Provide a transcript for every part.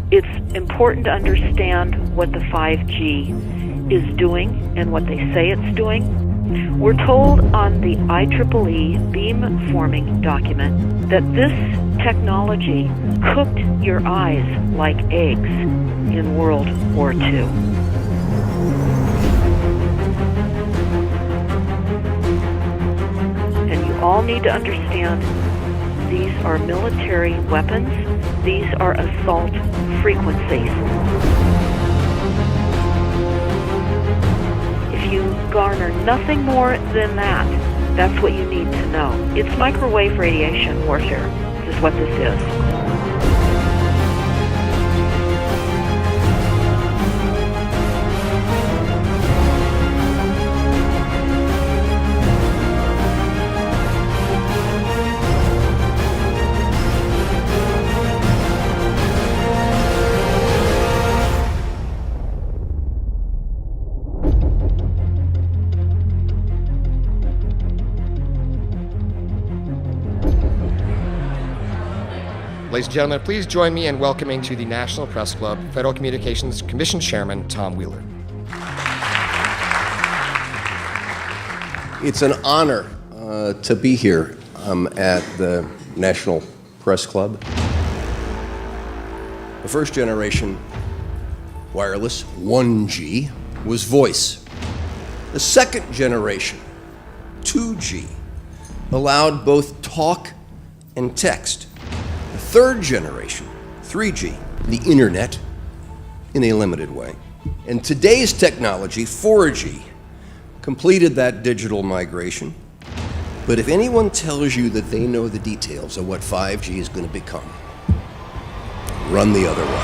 It's important to understand what the 5G is doing and what they say it's doing. We're told on the IEEE beamforming document that this technology cooked your eyes like eggs in World War II. And you all need to understand these are military weapons. These are assault frequencies. If you garner nothing more than that, that's what you need to know. It's microwave radiation warfare, is what this is. Ladies and gentlemen, please join me in welcoming to the National Press Club Federal Communications Commission Chairman Tom Wheeler. It's an honor to be here at the National Press Club. The first generation wireless, 1G, was voice. The second generation, 2G, allowed both talk and text. The third generation, 3G, the internet, in a limited way. And today's technology, 4G, completed that digital migration. But if anyone tells you that they know the details of what 5G is going to become, run the other way.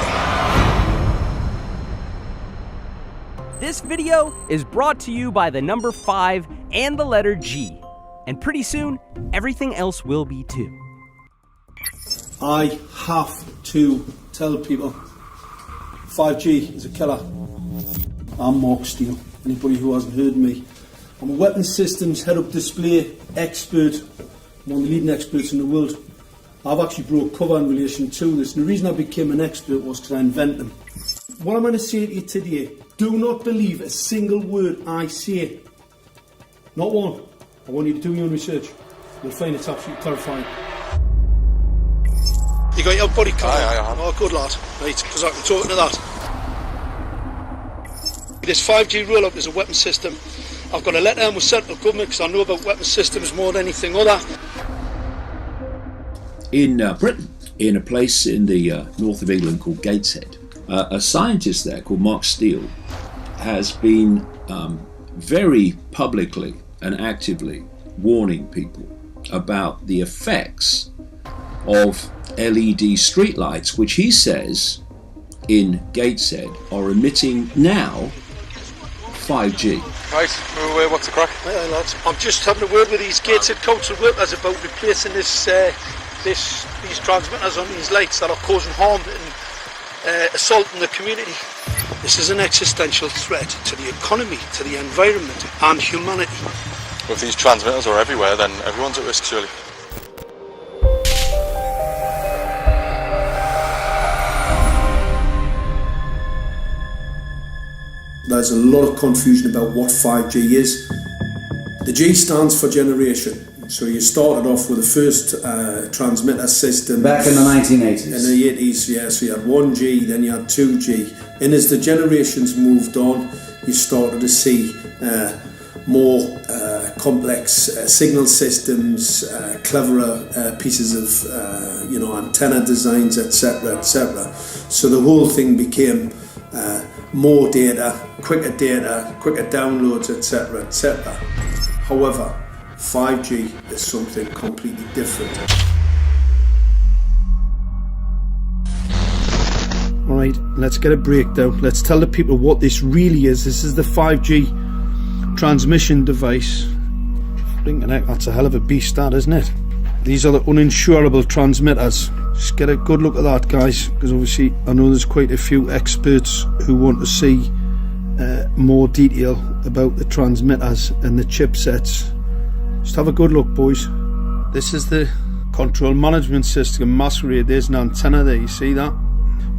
This video is brought to you by the number 5 and the letter G. And pretty soon, everything else will be too. I have to tell people 5G is a killer. I'm Mark Steele. Anybody who hasn't heard me, I'm a weapons systems head-up display expert, one of the leading experts in the world. I've actually brought cover in relation to this, and the reason I became an expert was because I invented them. What I'm going to say to you today, do not believe a single word I say. Not one. I want you to do your own research. You'll find it's absolutely terrifying. You got your body cam? Aye. Oh, good lad. Right, because I can talk to that. This 5G roll-up is a weapon system. I've got a letter in with central government because I know about weapon systems more than anything other. In Britain, in a place in the north of England called Gateshead, a scientist there called Mark Steele has been very publicly and actively warning people about the effects of LED streetlights, which he says in Gateshead are emitting now 5G. Right, what's the crack? Hey, lads. I'm just having a word with these Gateshead council workers about replacing these transmitters on these lights that are causing harm and assaulting the community. This is an existential threat to the economy, to the environment and humanity. If these transmitters are everywhere, then everyone's at risk, surely. There's a lot of confusion about what 5G is. The G stands for generation. So you started off with the first transmitter system. Back in the 1980s. In the 80s, yeah. So you had 1G, then you had 2G. And as the generations moved on, you started to see more complex signal systems, cleverer pieces of antenna designs, etc., etc. So the whole thing became more data, quicker downloads, etc., etc. However, 5G is something completely different. Alright, let's get a breakdown. Let's tell the people what this really is. This is the 5G transmission device. That's a hell of a beast, that, isn't it? These are the uninsurable transmitters. Just get a good look at that, guys, because obviously I know there's quite a few experts who want to see more detail about the transmitters and the chipsets. Just have a good look, boys. This is the control management system masquerade. There's an antenna there, you see that?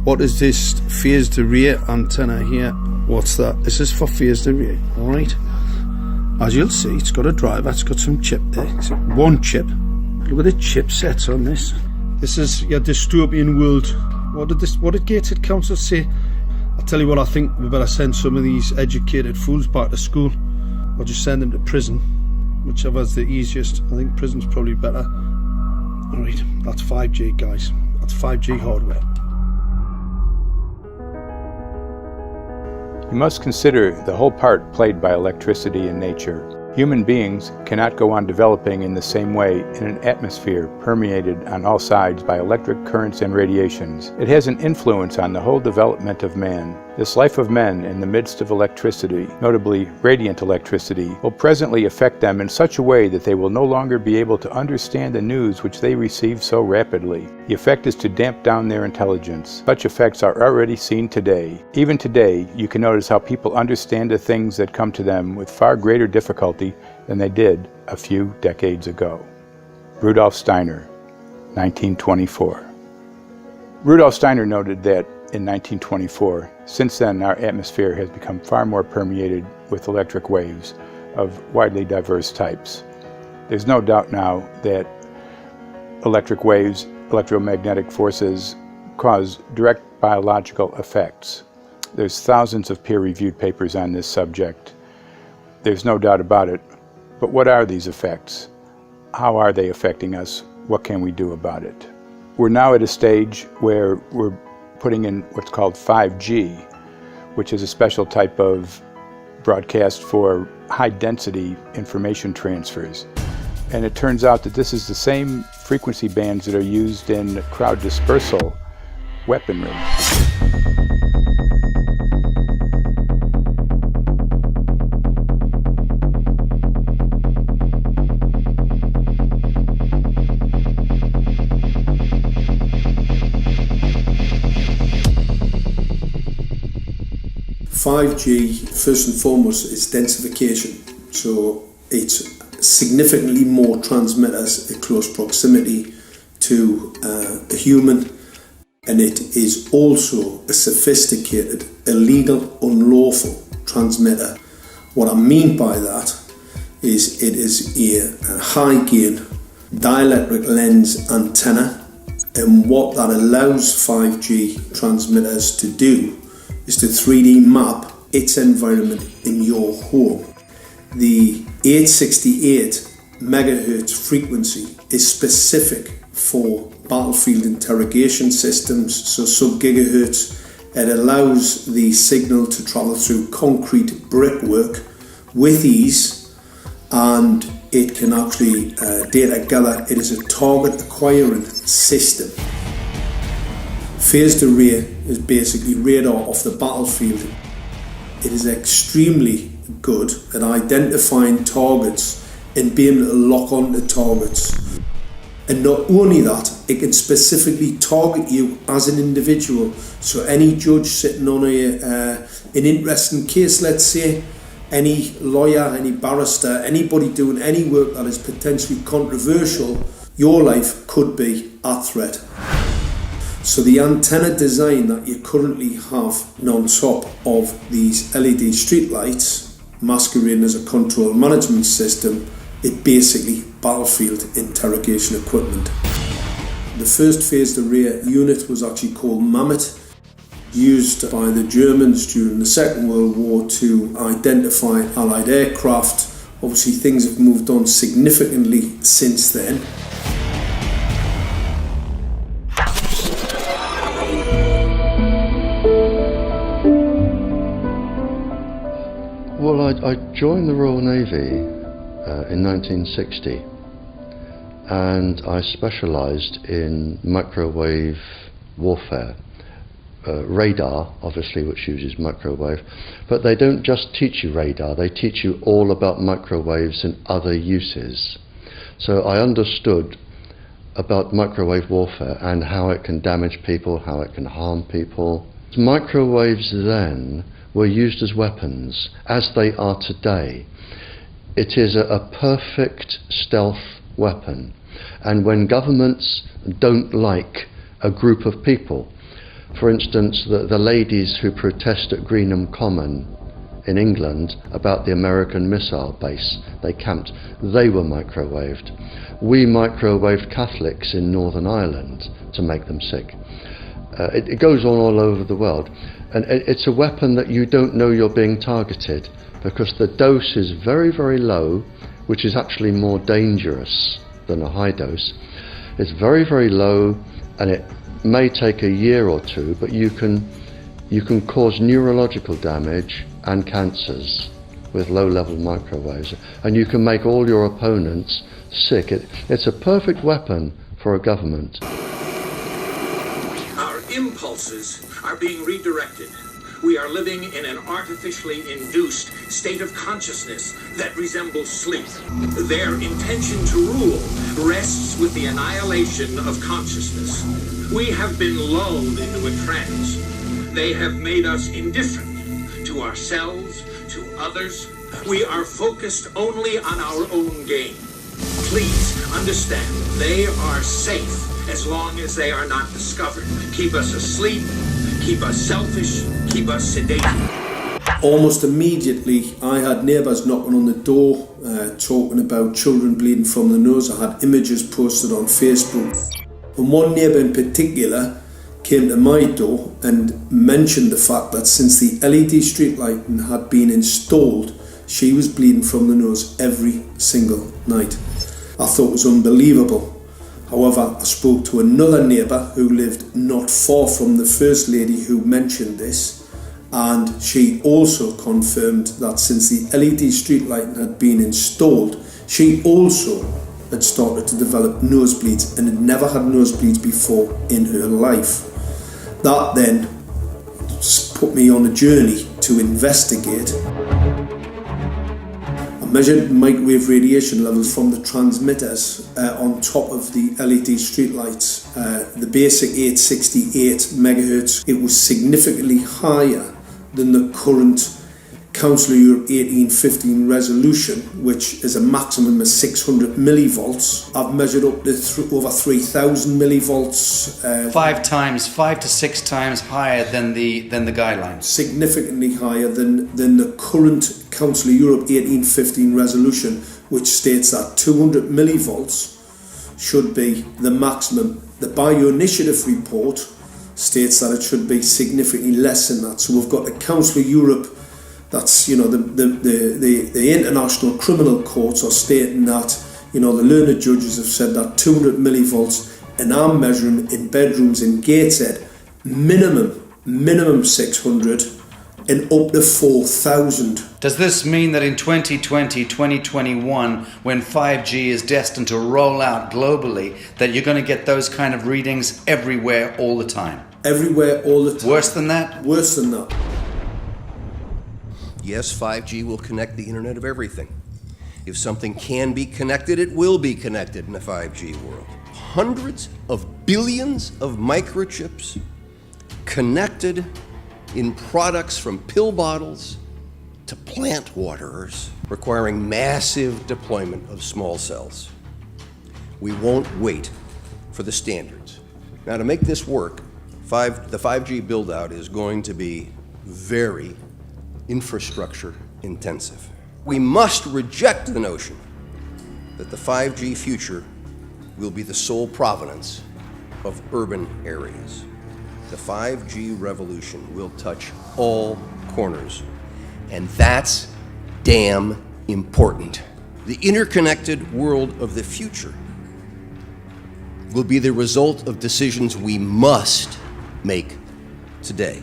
What is this phased array antenna here? What's that? This is for phased array, alright? As you'll see, it's got a driver, it's got some chip there. It's one chip. Look at the chipsets on this. This is your dystopian world. What did Gateshead Council say? I'll tell you what, I think we better send some of these educated fools back to school, or just send them to prison, whichever's the easiest. I think prison's probably better. Alright, that's 5G, guys. That's 5G hardware. You must consider the whole part played by electricity in nature. Human beings cannot go on developing in the same way in an atmosphere permeated on all sides by electric currents and radiations. It has an influence on the whole development of man. This life of men in the midst of electricity, notably radiant electricity, will presently affect them in such a way that they will no longer be able to understand the news which they receive so rapidly. The effect is to damp down their intelligence. Such effects are already seen today. Even today, you can notice how people understand the things that come to them with far greater difficulty than they did a few decades ago. Rudolf Steiner, 1924. Rudolf Steiner noted that in 1924, since then our atmosphere has become far more permeated with electric waves of widely diverse types. There's no doubt now that electric waves, electromagnetic forces, cause direct biological effects. There's thousands of peer-reviewed papers on this subject. There's no doubt about it. But what are these effects? How are they affecting us? What can we do about it? We're now at a stage where we're putting in what's called 5G, which is a special type of broadcast for high-density information transfers. And it turns out that this is the same frequency bands that are used in crowd dispersal weaponry. 5G, first and foremost, is densification. So it's significantly more transmitters in close proximity to a human, and it is also a sophisticated, illegal, unlawful transmitter. What I mean by that is it is a high gain dielectric lens antenna, and what that allows 5G transmitters to do is to 3D map its environment in your home. The 868 megahertz frequency is specific for battlefield interrogation systems, so sub-gigahertz. It allows the signal to travel through concrete brickwork with ease, and it can actually data gather. It is a target acquiring system. Phased array is basically radar off the battlefield. It is extremely good at identifying targets and being able to lock onto targets. And not only that, it can specifically target you as an individual. So any judge sitting on an interesting case, let's say, any lawyer, any barrister, anybody doing any work that is potentially controversial, your life could be at threat. So the antenna design that you currently have on top of these LED streetlights, masquerading as a control management system, is basically battlefield interrogation equipment. The first phased array unit was actually called Mammoth, used by the Germans during the Second World War to identify Allied aircraft. Obviously things have moved on significantly since then. Well, I joined the Royal Navy in 1960, and I specialised in microwave warfare. Radar, obviously, which uses microwave, but they don't just teach you radar, they teach you all about microwaves and other uses. So I understood about microwave warfare and how it can damage people, how it can harm people. Microwaves then were used as weapons, as they are today. It is a perfect stealth weapon, and when governments don't like a group of people, For instance, the ladies who protest at Greenham Common in England about the American missile base they camped, they were microwaved. We microwaved Catholics in Northern Ireland to make them sick. It goes on all over the world, and it's a weapon that you don't know you're being targeted, because the dose is very, very low, which is actually more dangerous than a high dose. It's very, very low, and it may take a year or two, but you can cause neurological damage and cancers with low-level microwaves, and you can make all your opponents sick. It's a perfect weapon for a government. Our impulses are being redirected. We are living in an artificially induced state of consciousness that resembles sleep. Their intention to rule rests with the annihilation of consciousness. We have been lulled into a trance. They have made us indifferent to ourselves, to others. We are focused only on our own gain. Please understand, they are safe as long as they are not discovered. Keep us asleep, keep us selfish, keep us sedated. Almost immediately, I had neighbours knocking on the door, talking about children bleeding from the nose. I had images posted on Facebook. And one neighbour in particular came to my door and mentioned the fact that since the LED street lighting had been installed, she was bleeding from the nose every single night. I thought it was unbelievable. However, I spoke to another neighbour who lived not far from the first lady who mentioned this, and she also confirmed that since the LED street lighting had been installed, she also had started to develop nosebleeds and had never had nosebleeds before in her life. That then put me on a journey to investigate. I measured microwave radiation levels from the transmitters on top of the LED streetlights. The basic 868 megahertz, it was significantly higher than the current Council of Europe 1815 resolution, which is a maximum of 600 millivolts. I've measured up to over 3,000 millivolts. 5 to 6 times higher than the guidelines. Significantly higher than the current Council of Europe 1815 resolution, which states that 200 millivolts should be the maximum. The Bioinitiative report states that it should be significantly less than that. So we've got the Council of Europe, that's, you know, the international criminal courts are stating that, you know, the learned judges have said that 200 millivolts, and I'm measuring in bedrooms in Gateshead, minimum 600 and up to 4,000. Does this mean that in 2020, 2021, when 5G is destined to roll out globally, that you're going to get those kind of readings everywhere all the time? Everywhere all the time. Worse than that? Worse than that. Yes, 5G will connect the Internet of everything. If something can be connected, it will be connected in a 5G world. Hundreds of billions of microchips connected in products from pill bottles to plant waterers, requiring massive deployment of small cells. We won't wait for the standards. Now, to make this work, the 5G build-out is going to be very infrastructure intensive. We must reject the notion that the 5G future will be the sole provenance of urban areas. The 5G revolution will touch all corners, and that's damn important. The interconnected world of the future will be the result of decisions we must make today.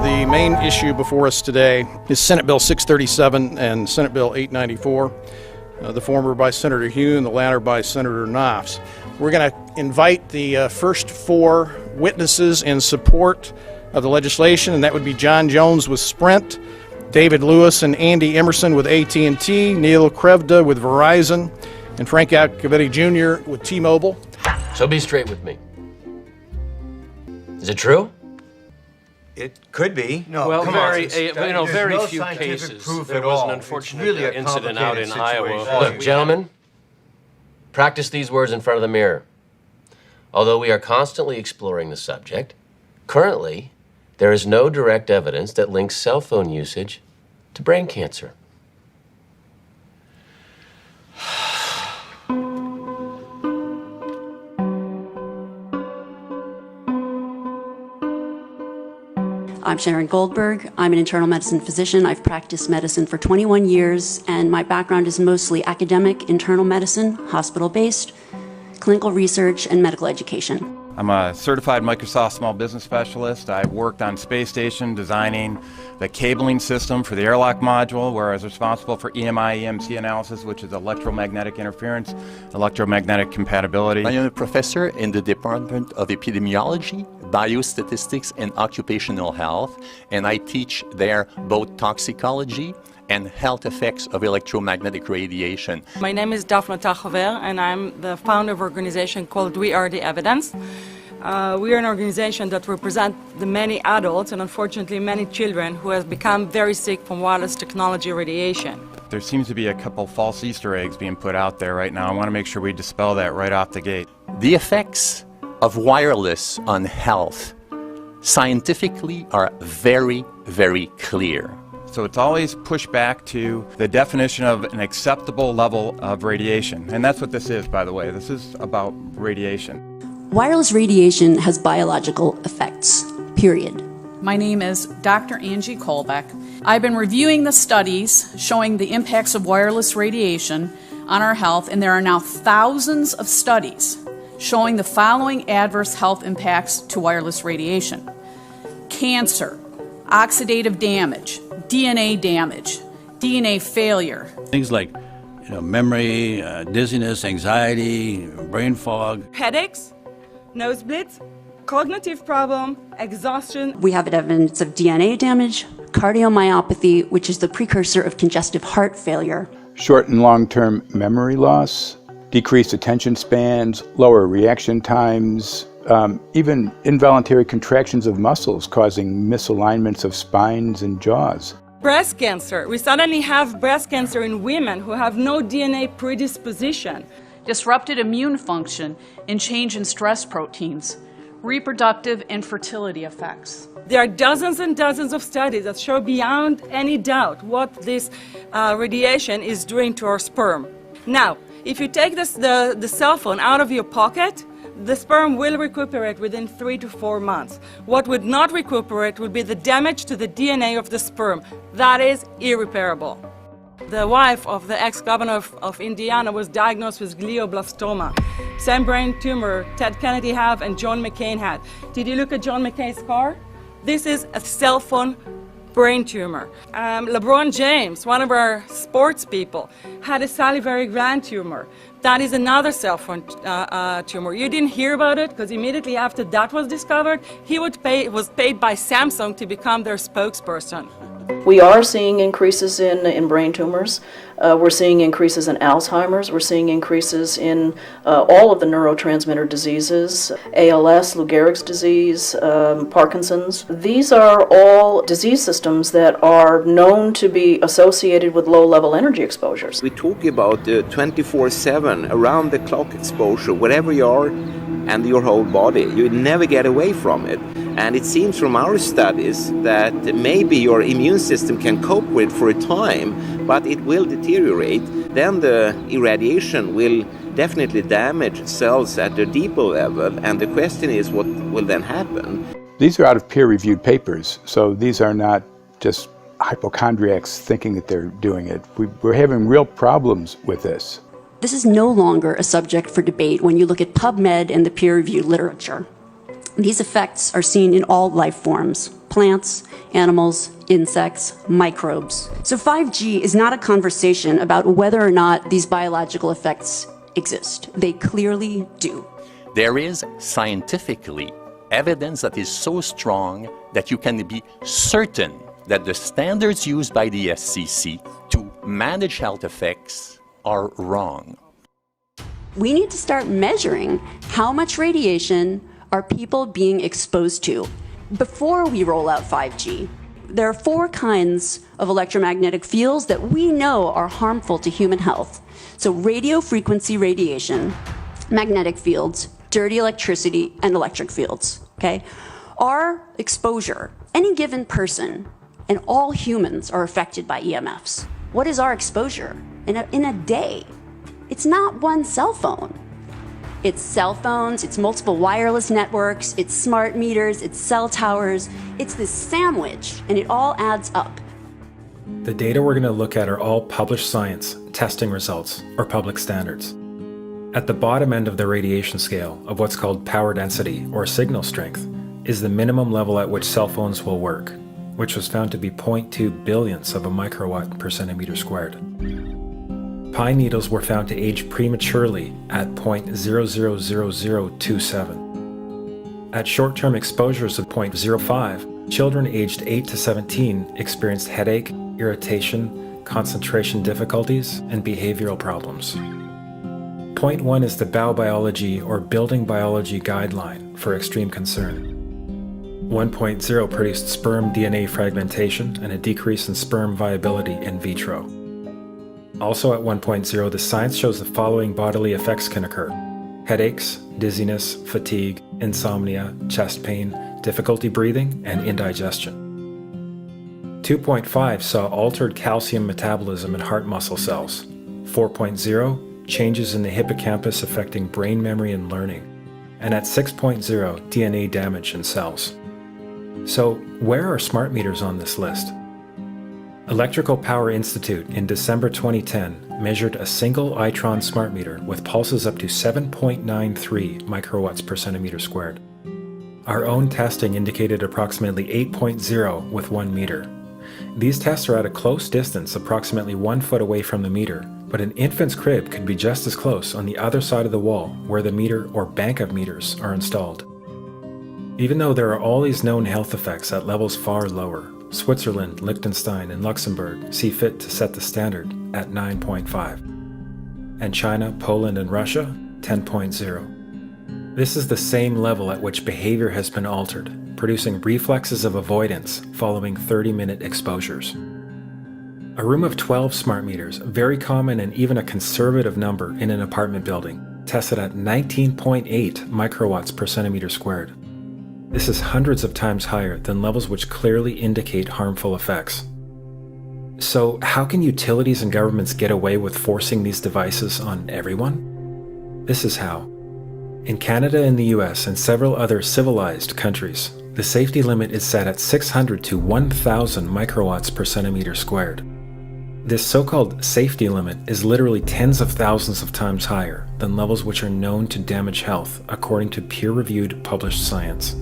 The main issue before us today is Senate Bill 637 and Senate Bill 894, the former by Senator Hugh and the latter by Senator Knopf. We're going to invite the first four witnesses in support of the legislation, and that would be John Jones with Sprint, David Lewis and Andy Emerson with AT&T, Neil Krevda with Verizon, and Frank Iacovetti Jr. with T-Mobile. So be straight with me. Is it true? It could be. No, well, very few cases. There was an unfortunate incident out in Iowa. Look, gentlemen, practice these words in front of the mirror. Although we are constantly exploring the subject, currently, there is no direct evidence that links cell phone usage to brain cancer. I'm Sharon Goldberg. I'm an internal medicine physician. I've practiced medicine for 21 years, and my background is mostly academic, internal medicine, hospital-based, clinical research, and medical education. I'm a certified Microsoft small business specialist. I worked on space station designing the cabling system for the airlock module, where I was responsible for EMI, EMC analysis, which is electromagnetic interference, electromagnetic compatibility. I am a professor in the Department of Epidemiology, Biostatistics, and Occupational Health, and I teach there both toxicology and health effects of electromagnetic radiation. My name is Daphne Tachover, and I'm the founder of an organization called We Are the Evidence. We are an organization that represents the many adults and unfortunately many children who have become very sick from wireless technology radiation. There seems to be a couple false Easter eggs being put out there right now. I want to make sure we dispel that right off the gate. The effects of wireless on health scientifically are very, very clear. So it's always pushed back to the definition of an acceptable level of radiation. And that's what this is, by the way. This is about radiation. Wireless radiation has biological effects, period. My name is Dr. Angie Kolbeck. I've been reviewing the studies showing the impacts of wireless radiation on our health, and there are now thousands of studies showing the following adverse health impacts to wireless radiation: cancer, oxidative damage, DNA damage, DNA failure. Things like memory, dizziness, anxiety, brain fog. Headaches, nosebleeds, cognitive problem, exhaustion. We have evidence of DNA damage, cardiomyopathy, which is the precursor of congestive heart failure. Short and long-term memory loss, decreased attention spans, lower reaction times, even involuntary contractions of muscles causing misalignments of spines and jaws. Breast cancer. We suddenly have breast cancer in women who have no DNA predisposition. Disrupted immune function and change in stress proteins, reproductive and fertility effects. There are dozens and dozens of studies that show beyond any doubt what this radiation is doing to our sperm. Now, if you take the cell phone out of your pocket, the sperm will recuperate within 3 to 4 months. What would not recuperate would be the damage to the DNA of the sperm. That is irreparable. The wife of the ex-governor of Indiana was diagnosed with glioblastoma. Same brain tumor Ted Kennedy had and John McCain had. Did you look at John McCain's car? This is a cell phone brain tumor. LeBron James, one of our sports people, had a salivary gland tumor. That is another cell phone tumor. You didn't hear about it because immediately after that was discovered, he was paid by Samsung to become their spokesperson. We are seeing increases in brain tumors. We're seeing increases in Alzheimer's. We're seeing increases in all of the neurotransmitter diseases, ALS, Lou Gehrig's disease, Parkinson's. These are all disease systems that are known to be associated with low-level energy exposures. We talk about 24/7, around-the-clock exposure, wherever you are and your whole body. You never get away from it. And it seems from our studies that maybe your immune system can cope with for a time, but it will deteriorate. Then the irradiation will definitely damage cells at a deeper level, and the question is what will then happen? These are out of peer-reviewed papers, so these are not just hypochondriacs thinking that they're doing it. We're having real problems with this. This is no longer a subject for debate when you look at PubMed and the peer-reviewed literature. These effects are seen in all life forms: plants, animals, insects, microbes. So 5G is not a conversation about whether or not these biological effects exist. They clearly do. There is scientifically evidence that is so strong that you can be certain that the standards used by the FCC to manage health effects are wrong. We need to start measuring how much radiation are people being exposed to. before we roll out 5G, there are 4 kinds of electromagnetic fields that we know are harmful to human health. So radio frequency radiation, magnetic fields, dirty electricity, and electric fields, okay? Our exposure, any given person, and all humans are affected by EMFs. What is our exposure in a day? It's not one cell phone. It's cell phones, it's multiple wireless networks, it's smart meters, it's cell towers. It's this sandwich, and it all adds up. The data we're going to look at are all published science, testing results, or public standards. At the bottom end of the radiation scale of what's called power density or signal strength is the minimum level at which cell phones will work, which was found to be 0.2 billionths of a microwatt per centimeter squared. Pine needles were found to age prematurely at 0.000027. At short-term exposures of 0.05, children aged 8 to 17 experienced headache, irritation, concentration difficulties, and behavioral problems. 0.1 is the biobiology or building biology guideline for extreme concern. 1.0 produced sperm DNA fragmentation and a decrease in sperm viability in vitro. Also at 1.0, the science shows the following bodily effects can occur: headaches, dizziness, fatigue, insomnia, chest pain, difficulty breathing, and indigestion. 2.5 saw altered calcium metabolism in heart muscle cells. 4.0, changes in the hippocampus affecting brain memory and learning. And at 6.0, DNA damage in cells. So, where are smart meters on this list? Electrical Power Institute in December 2010 measured a single Itron smart meter with pulses up to 7.93 microwatts per centimeter squared. Our own testing indicated approximately 8.0 with 1 meter. These tests are at a close distance, approximately 1 foot away from the meter, but an infant's crib could be just as close on the other side of the wall where the meter or bank of meters are installed. Even though there are all these known health effects at levels far lower, Switzerland, Liechtenstein, and Luxembourg see fit to set the standard at 9.5. And China, Poland, and Russia, 10.0. This is the same level at which behavior has been altered, producing reflexes of avoidance following 30-minute exposures. A room of 12 smart meters, very common and even a conservative number in an apartment building, tested at 19.8 microwatts per centimeter squared. This is hundreds of times higher than levels which clearly indicate harmful effects. So, how can utilities and governments get away with forcing these devices on everyone? This is how. In Canada and the US and several other civilized countries, the safety limit is set at 600 to 1,000 microwatts per centimeter squared. This so-called safety limit is literally tens of thousands of times higher than levels which are known to damage health according to peer-reviewed published science.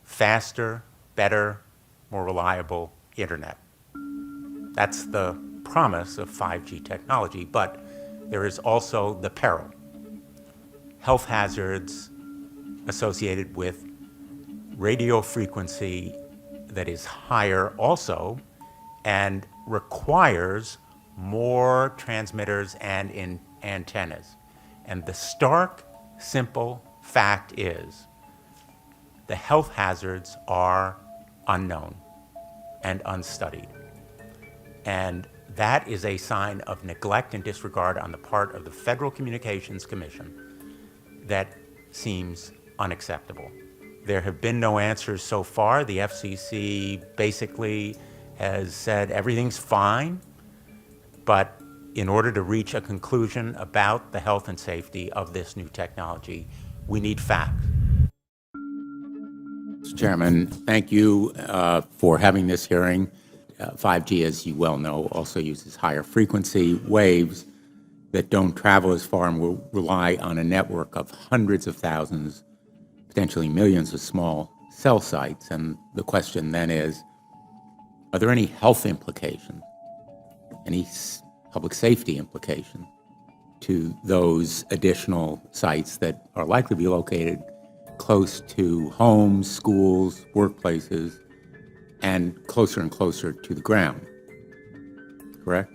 Faster, better, more reliable internet. That's the promise of 5G technology, but there is also the peril. Health hazards associated with radio frequency that is higher also and requires more transmitters and antennas. And the stark, simple fact is the health hazards are unknown and unstudied. And that is a sign of neglect and disregard on the part of the Federal Communications Commission that seems unacceptable. There have been no answers so far. The FCC basically has said everything's fine, but in order to reach a conclusion about the health and safety of this new technology, we need facts. Mr. Chairman, thank you for having this hearing. 5G, as you well know, also uses higher frequency waves that don't travel as far and will rely on a network of hundreds of thousands, potentially millions of small cell sites. And the question then is, are there any health implications, any public safety implications to those additional sites that are likely to be located close to homes, schools, workplaces, and closer to the ground, correct?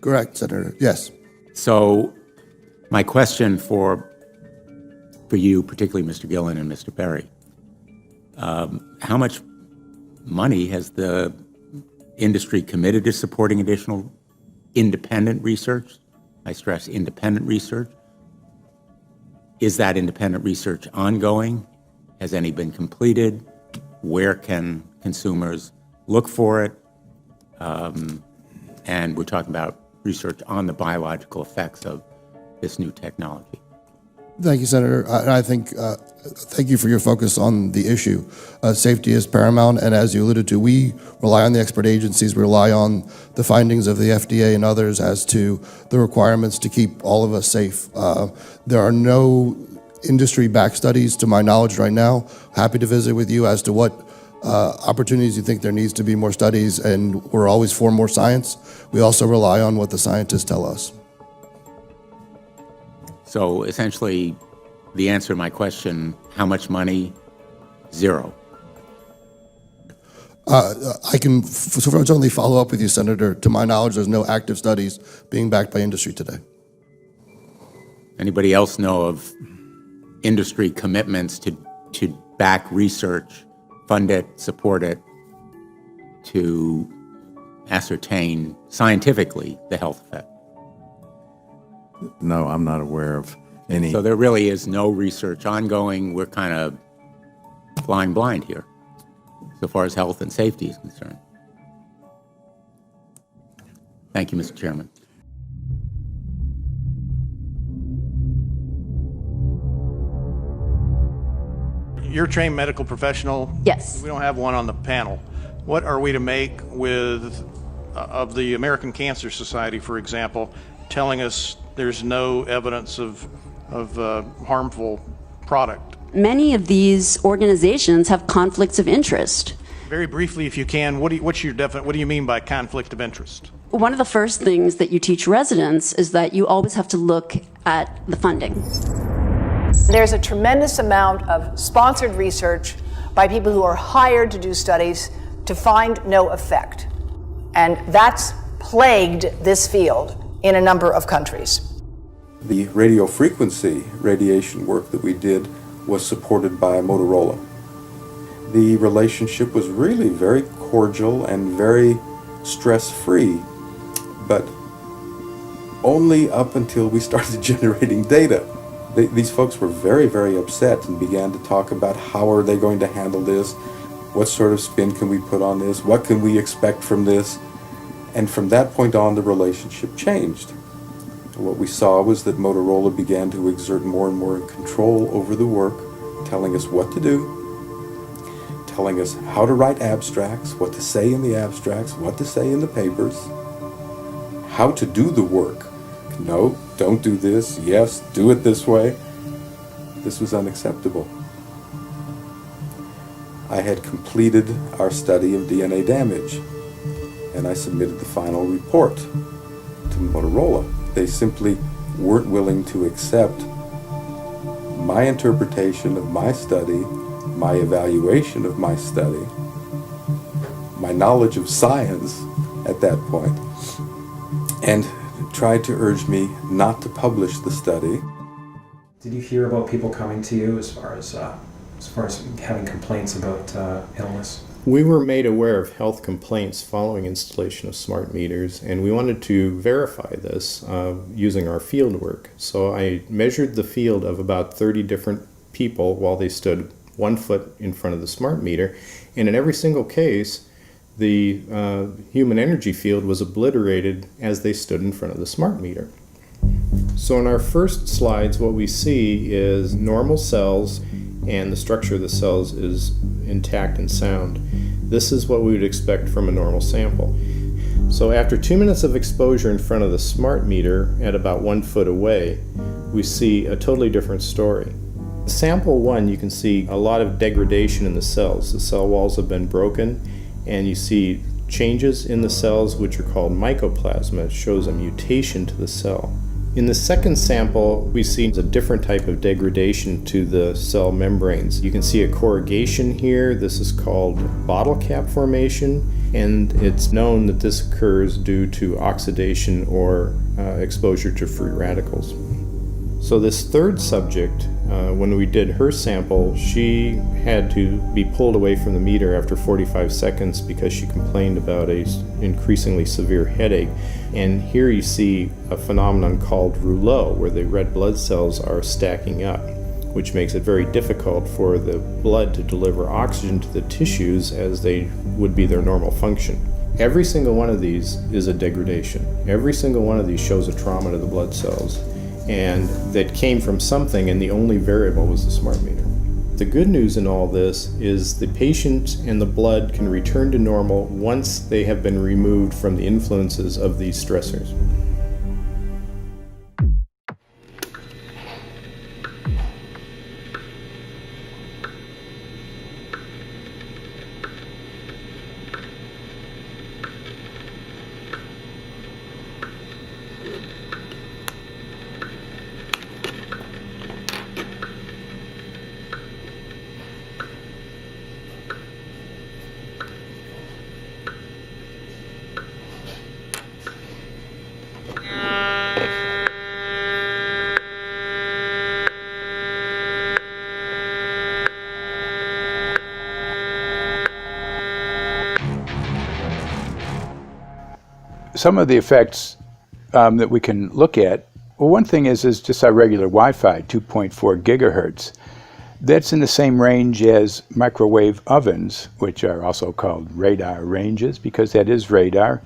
Correct, Senator. Yes. So my question for you, particularly Mr. Gillen and Mr. Perry, how much money has the industry committed to supporting additional independent research? I stress independent research. Is that independent research ongoing? Has any been completed? Where can consumers look for it? And we're talking about research on the biological effects of this new technology. Thank you, Senator. I think, thank you for your focus on the issue. Safety is paramount, and as you alluded to, we rely on the expert agencies, we rely on the findings of the FDA and others as to the requirements to keep all of us safe. There are no industry-backed studies, to my knowledge right now. Happy to visit with you as to what opportunities you think there needs to be more studies, and we're always for more science. We also rely on what the scientists tell us. So essentially, the answer to my question, how much money? Zero. I can certainly follow up with you, Senator. To my knowledge, there's no active studies being backed by industry today. Anybody else know of industry commitments to back research, fund it, support it, to ascertain scientifically the health effect? No, I'm not aware of any. So there really is no research ongoing. We're kind of flying blind here, so far as health and safety is concerned. Thank you, Mr. Chairman. You're a trained medical professional. Yes. We don't have one on the panel. What are we to make with of the American Cancer Society, for example, telling us there's no evidence of harmful product? Many of these organizations have conflicts of interest. Very briefly, if you can, what do you mean by conflict of interest? One of the first things that you teach residents is that you always have to look at the funding. There's a tremendous amount of sponsored research by people who are hired to do studies to find no effect. And that's plagued this field in a number of countries. The radio frequency radiation work that we did was supported by Motorola. The relationship was really very cordial and very stress-free, but only up until we started generating data. These folks were very, very upset and began to talk about how are they going to handle this, what sort of spin can we put on this, what can we expect from this, and from that point on the relationship changed. What we saw was that Motorola began to exert more and more control over the work, telling us what to do, telling us how to write abstracts, what to say in the abstracts, what to say in the papers, how to do the work. No, don't do this. Yes, do it this way. This was unacceptable. I had completed our study of DNA damage, and I submitted the final report to Motorola. They simply weren't willing to accept my interpretation of my study, my evaluation of my study, my knowledge of science at that point, and tried to urge me not to publish the study. Did you hear about people coming to you as far as having complaints about illness? We were made aware of health complaints following installation of smart meters, and we wanted to verify this using our field work. So I measured the field of about 30 different people while they stood 1 foot in front of the smart meter, and in every single case, the human energy field was obliterated as they stood in front of the smart meter. So in our first slides, what we see is normal cells, and the structure of the cells is intact and sound. This is what we would expect from a normal sample. So after 2 minutes of exposure in front of the smart meter at about 1 foot away, we see a totally different story. Sample 1, you can see a lot of degradation in the cells. The cell walls have been broken, and you see changes in the cells which are called mycoplasma. It shows a mutation to the cell. In the second sample, we see a different type of degradation to the cell membranes. You can see a corrugation here. This is called bottle cap formation. and it's known that this occurs due to oxidation or exposure to free radicals. So this third subject, when we did her sample, she had to be pulled away from the meter after 45 seconds because she complained about an increasingly severe headache. And here you see a phenomenon called rouleau, where the red blood cells are stacking up, which makes it very difficult for the blood to deliver oxygen to the tissues as they would be their normal function. Every single one of these is a degradation. Every single one of these shows a trauma to the blood cells, and that came from something, and the only variable was the smart meter. The good news in all this is the patient and the blood can return to normal once they have been removed from the influences of these stressors. Some of the effects that we can look at, well, one thing is just our regular Wi-Fi, 2.4 gigahertz. That's in the same range as microwave ovens, which are also called radar ranges, because that is radar.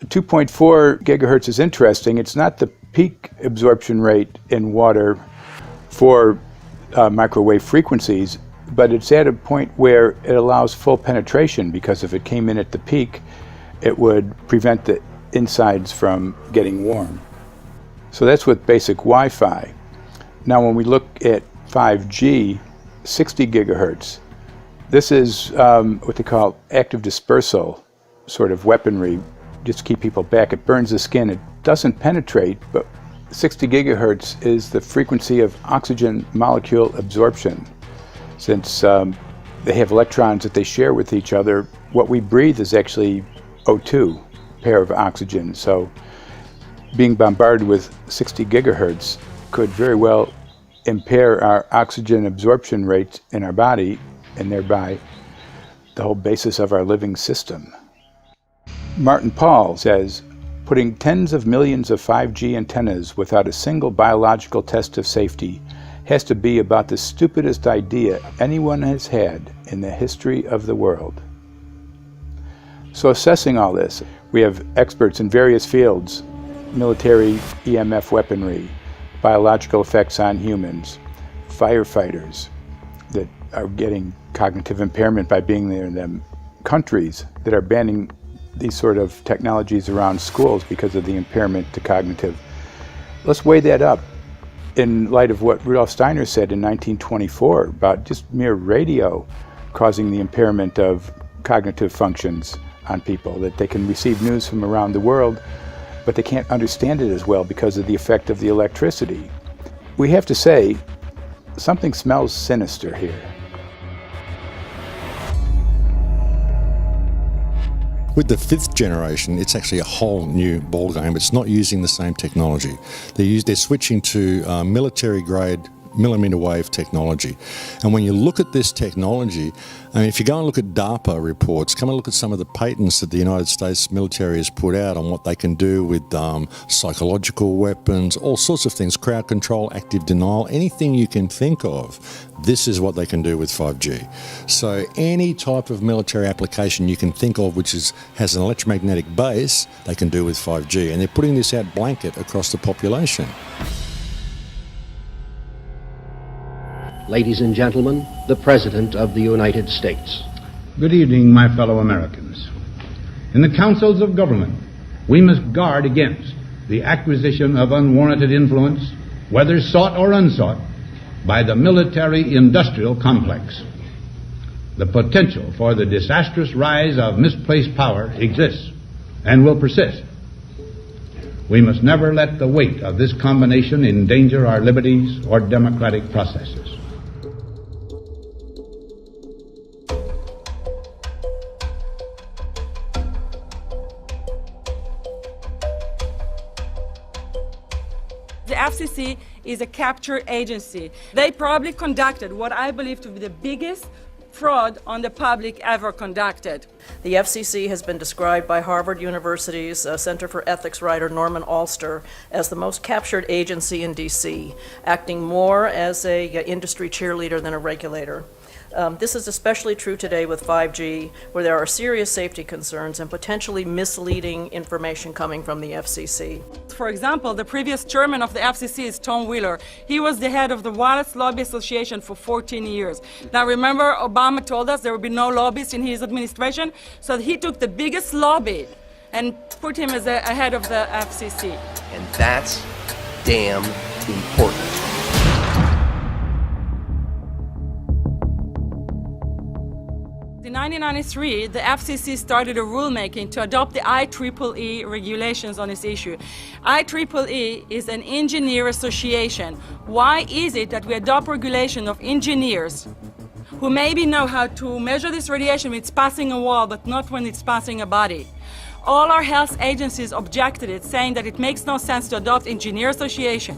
2.4 gigahertz is interesting. It's not the peak absorption rate in water for microwave frequencies, but it's at a point where it allows full penetration, because if it came in at the peak, it would prevent the insides from getting warm. So that's with basic Wi-Fi. Now when we look at 5G, 60 gigahertz, this is what they call active dispersal sort of weaponry, just to keep people back. It burns the skin. It doesn't penetrate, but 60 gigahertz is the frequency of oxygen molecule absorption. Since they have electrons that they share with each other, what we breathe is actually O2, pair of oxygen. So being bombarded with 60 gigahertz could very well impair our oxygen absorption rate in our body, and thereby the whole basis of our living system. Martin Pall says, putting tens of millions of 5G antennas without a single biological test of safety has to be about the stupidest idea anyone has had in the history of the world. So assessing all this, we have experts in various fields: military EMF weaponry, biological effects on humans, firefighters that are getting cognitive impairment by being there in them, countries that are banning these sort of technologies around schools because of the impairment to cognitive. Let's weigh that up in light of what Rudolf Steiner said in 1924 about just mere radio causing the impairment of cognitive functions on people, that they can receive news from around the world, but they can't understand it as well because of the effect of the electricity. We have to say, something smells sinister here. With the 5th generation, it's actually a whole new ballgame. It's not using the same technology. They're switching to military-grade millimeter wave technology. And when you look at this technology, I mean, if you go and look at DARPA reports, come and look at some of the patents that the United States military has put out on what they can do with psychological weapons, all sorts of things, crowd control, active denial, anything you can think of, this is what they can do with 5G. So any type of military application you can think of which has an electromagnetic base, they can do with 5G. And they're putting this out blanket across the population. Ladies and gentlemen, the President of the United States. Good evening, my fellow Americans. In the councils of government, we must guard against the acquisition of unwarranted influence, whether sought or unsought, by the military-industrial complex. The potential for the disastrous rise of misplaced power exists and will persist. We must never let the weight of this combination endanger our liberties or democratic processes. The FCC is a capture agency. They probably conducted what I believe to be the biggest fraud on the public ever conducted. The FCC has been described by Harvard University's Center for Ethics writer Norman Alster as the most captured agency in D.C., acting more as an industry cheerleader than a regulator. This is especially true today with 5G, where there are serious safety concerns and potentially misleading information coming from the FCC. For example, the previous chairman of the FCC is Tom Wheeler. He was the head of the Wireless Lobby Association for 14 years. Now remember, Obama told us there would be no lobbyists in his administration, so he took the biggest lobby and put him as a head of the FCC. And that's damn important. In 1993, the FCC started a rulemaking to adopt the IEEE regulations on this issue. IEEE is an engineer association. Why is it that we adopt regulation of engineers who maybe know how to measure this radiation when it's passing a wall, but not when it's passing a body? All our health agencies objected it, saying that it makes no sense to adopt engineer association,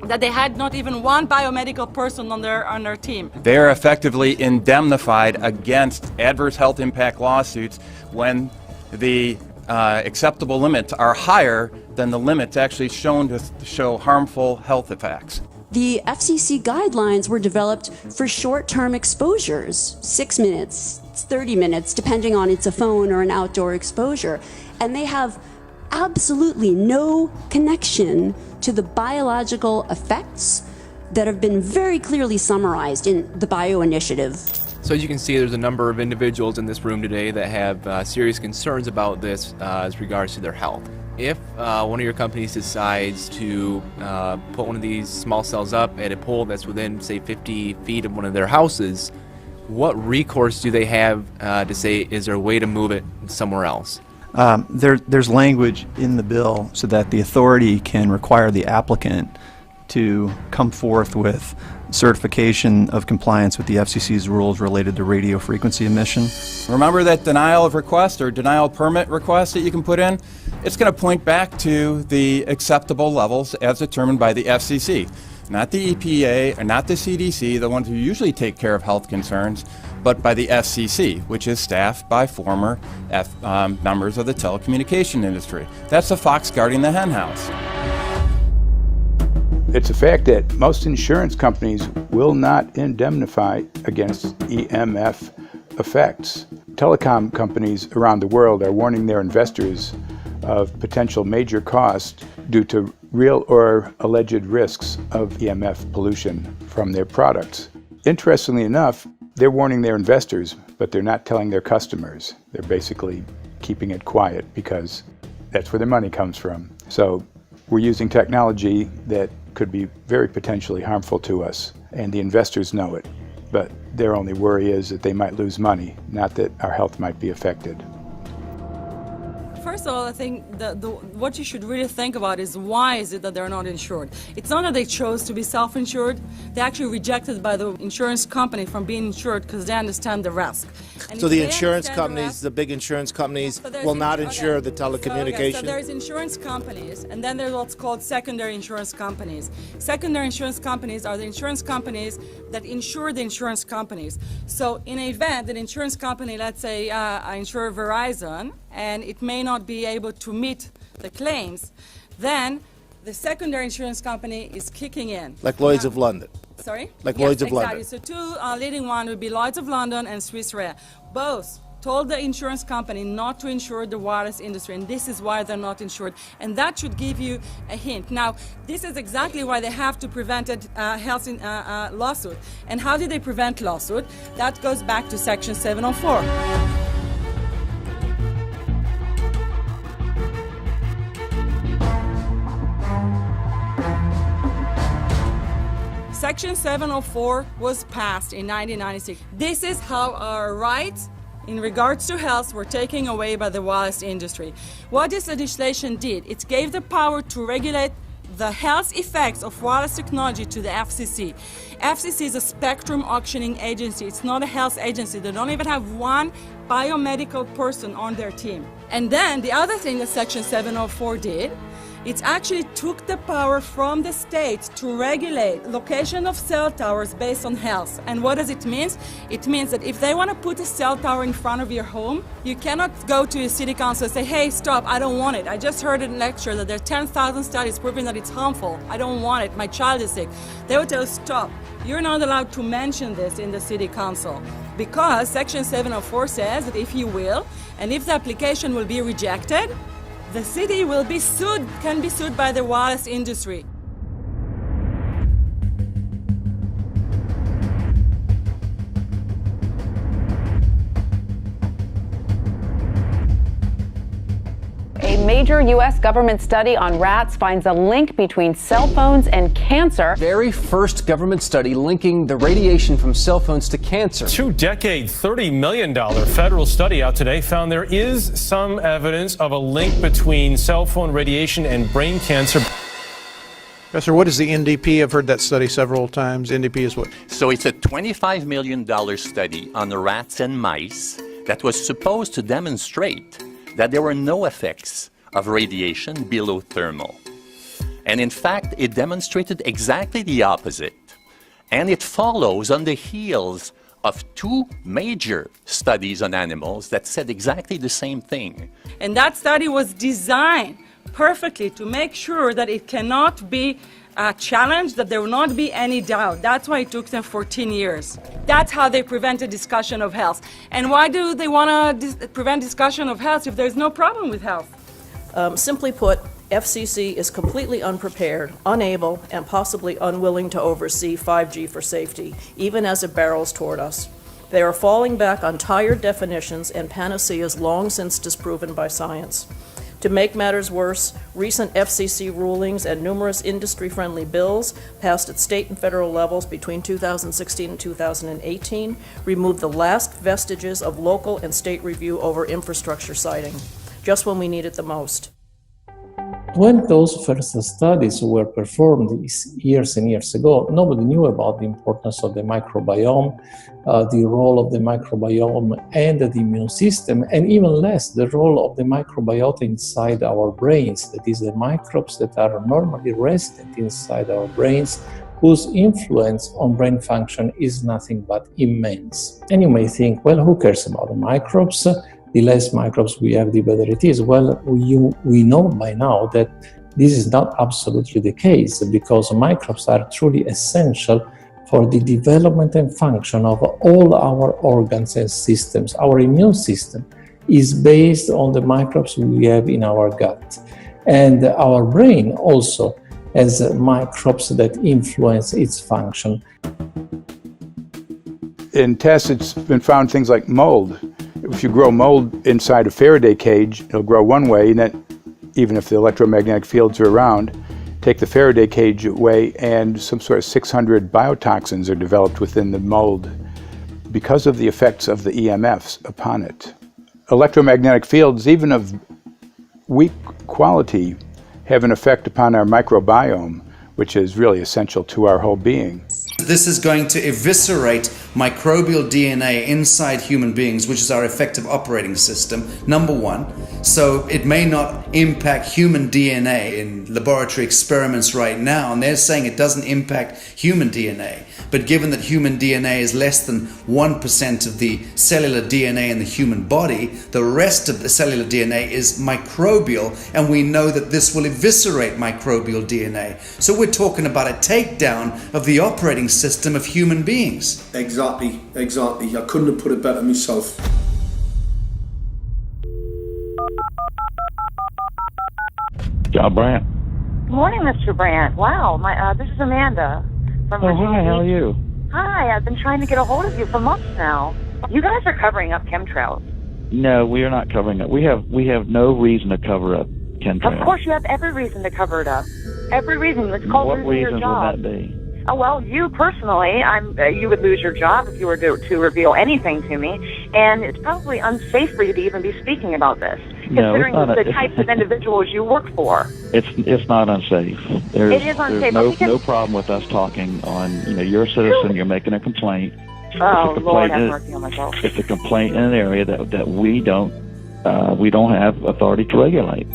that they had not even one biomedical person on their team. They are effectively indemnified against adverse health impact lawsuits when the acceptable limits are higher than the limits actually shown to show harmful health effects. The FCC guidelines were developed for short-term exposures, 6 minutes, 30 minutes, depending on it's a phone or an outdoor exposure. And they have absolutely no connection to the biological effects that have been very clearly summarized in the Bio Initiative. So as you can see, there's a number of individuals in this room today that have serious concerns about this as regards to their health. If one of your companies decides to put one of these small cells up at a pole that's within, say, 50 feet of one of their houses, what recourse do they have to say, is there a way to move it somewhere else? There's language in the bill so that the authority can require the applicant to come forth with certification of compliance with the FCC's rules related to radio frequency emission. Remember that denial of request or denial permit request that you can put in? It's going to point back to the acceptable levels as determined by the FCC. Not the EPA or not the CDC, the ones who usually take care of health concerns, but by the FCC, which is staffed by former members of the telecommunication industry. That's the fox guarding the henhouse. It's a fact that most insurance companies will not indemnify against EMF effects. Telecom companies around the world are warning their investors of potential major costs due to real or alleged risks of EMF pollution from their products. Interestingly enough, they're warning their investors, but they're not telling their customers. They're basically keeping it quiet because that's where their money comes from. So we're using technology that could be very potentially harmful to us, and the investors know it. But their only worry is that they might lose money, not that our health might be affected. First of all, I think what you should really think about is why is it that they're not insured? It's not that they chose to be self-insured. They actually rejected by the insurance company from being insured because they understand the risk. And so the insurance companies, the big insurance companies, will not insure the telecommunication? So there's insurance companies, and then there's what's called secondary insurance companies. Secondary insurance companies are the insurance companies that insure the insurance companies. So in an event, an insurance company, let's say I insure Verizon, and it may not be able to meet the claims, then the secondary insurance company is kicking in. Like Lloyd's of London? Sorry? Like yes, Lloyd's of exactly. London? So two leading ones would be Lloyd's of London and Swiss Re. Both told the insurance company not to insure the wireless industry, and this is why they're not insured. And that should give you a hint. Now, this is exactly why they have to prevent a health lawsuit. And how do they prevent lawsuit? That goes back to Section 704. Section 704 was passed in 1996. This is how our rights in regards to health were taken away by the wireless industry. What this legislation did, it gave the power to regulate the health effects of wireless technology to the FCC. FCC is a spectrum auctioning agency. It's not a health agency. They don't even have one biomedical person on their team. And then the other thing that Section 704 did, It actually took the power from the states to regulate location of cell towers based on health. And what does it mean? It means that if they want to put a cell tower in front of your home, you cannot go to your city council and say, hey, stop, I don't want it. I just heard in a lecture that there are 10,000 studies proving that it's harmful. I don't want it. My child is sick. They will tell you, stop. You're not allowed to mention this in the city council because Section 704 says that if you will, and if the application will be rejected, the city will be sued, can be sued by the wireless industry. A major U.S. government study on rats finds a link between cell phones and cancer. Very first government study linking the radiation from cell phones to cancer. Two-decade, $30 million federal study out today found there is some evidence of a link between cell phone radiation and brain cancer. Professor, what is the NDP? I've heard that study several times. NDP is what? So it's a $25 million study on rats and mice that was supposed to demonstrate that there were no effects of radiation below thermal. And in fact, it demonstrated exactly the opposite. And it follows on the heels of two major studies on animals that said exactly the same thing. And that study was designed perfectly to make sure that it cannot be challenged, that there will not be any doubt. That's why it took them 14 years. That's how they prevented discussion of health. And why do they want to prevent discussion of health if there's no problem with health? Simply put, FCC is completely unprepared, unable, and possibly unwilling to oversee 5G for safety, even as it barrels toward us. They are falling back on tired definitions and panaceas long since disproven by science. To make matters worse, recent FCC rulings and numerous industry-friendly bills passed at state and federal levels between 2016 and 2018 removed the last vestiges of local and state review over infrastructure siting, just when we need it the most. When those first studies were performed years and years ago, nobody knew about the importance of the microbiome, the role of the microbiome and the immune system, and even less the role of the microbiota inside our brains, that is, the microbes that are normally resident inside our brains, whose influence on brain function is nothing but immense. And you may think, well, who cares about the microbes? The less microbes we have, the better it is. Well, we know by now that this is not absolutely the case, because microbes are truly essential for the development and function of all our organs and systems. Our immune system is based on the microbes we have in our gut. And our brain also has microbes that influence its function. In tests, it's been found things like mold. If you grow mold inside a Faraday cage, it'll grow one way, and then even if the electromagnetic fields are around, take the Faraday cage away and some sort of 600 biotoxins are developed within the mold because of the effects of the EMFs upon it. Electromagnetic fields, even of weak quality, have an effect upon our microbiome, which is really essential to our whole being. This is going to eviscerate microbial DNA inside human beings, which is our effective operating system, number one. So it may not impact human DNA in laboratory experiments right now, and they're saying it doesn't impact human DNA. But given that human DNA is less than 1% of the cellular DNA in the human body, the rest of the cellular DNA is microbial, and we know that this will eviscerate microbial DNA. So we're talking about a takedown of the operating system of human beings. Exactly. I couldn't have put it better myself. John Brandt. Good morning, Mr. Brandt. Wow, this is Amanda from Virginia. Hi, how are you? Hi, I've been trying to get a hold of you for months now. You guys are covering up chemtrails. No, we are not covering it. We have no reason to cover up chemtrails. Of course, you have every reason to cover it up. Every reason. It's called What losing your reasons job. would that be? Oh, well, you personally, you would lose your job if you were to reveal anything to me, and it's probably unsafe for you to even be speaking about this, No, considering it's not the types of individuals you work for. It's not unsafe. It is unsafe. There's no problem with us talking on. You're a citizen. You're making a complaint. Oh, Lord, have mercy on myself. It's a complaint in an area that we don't have authority to regulate.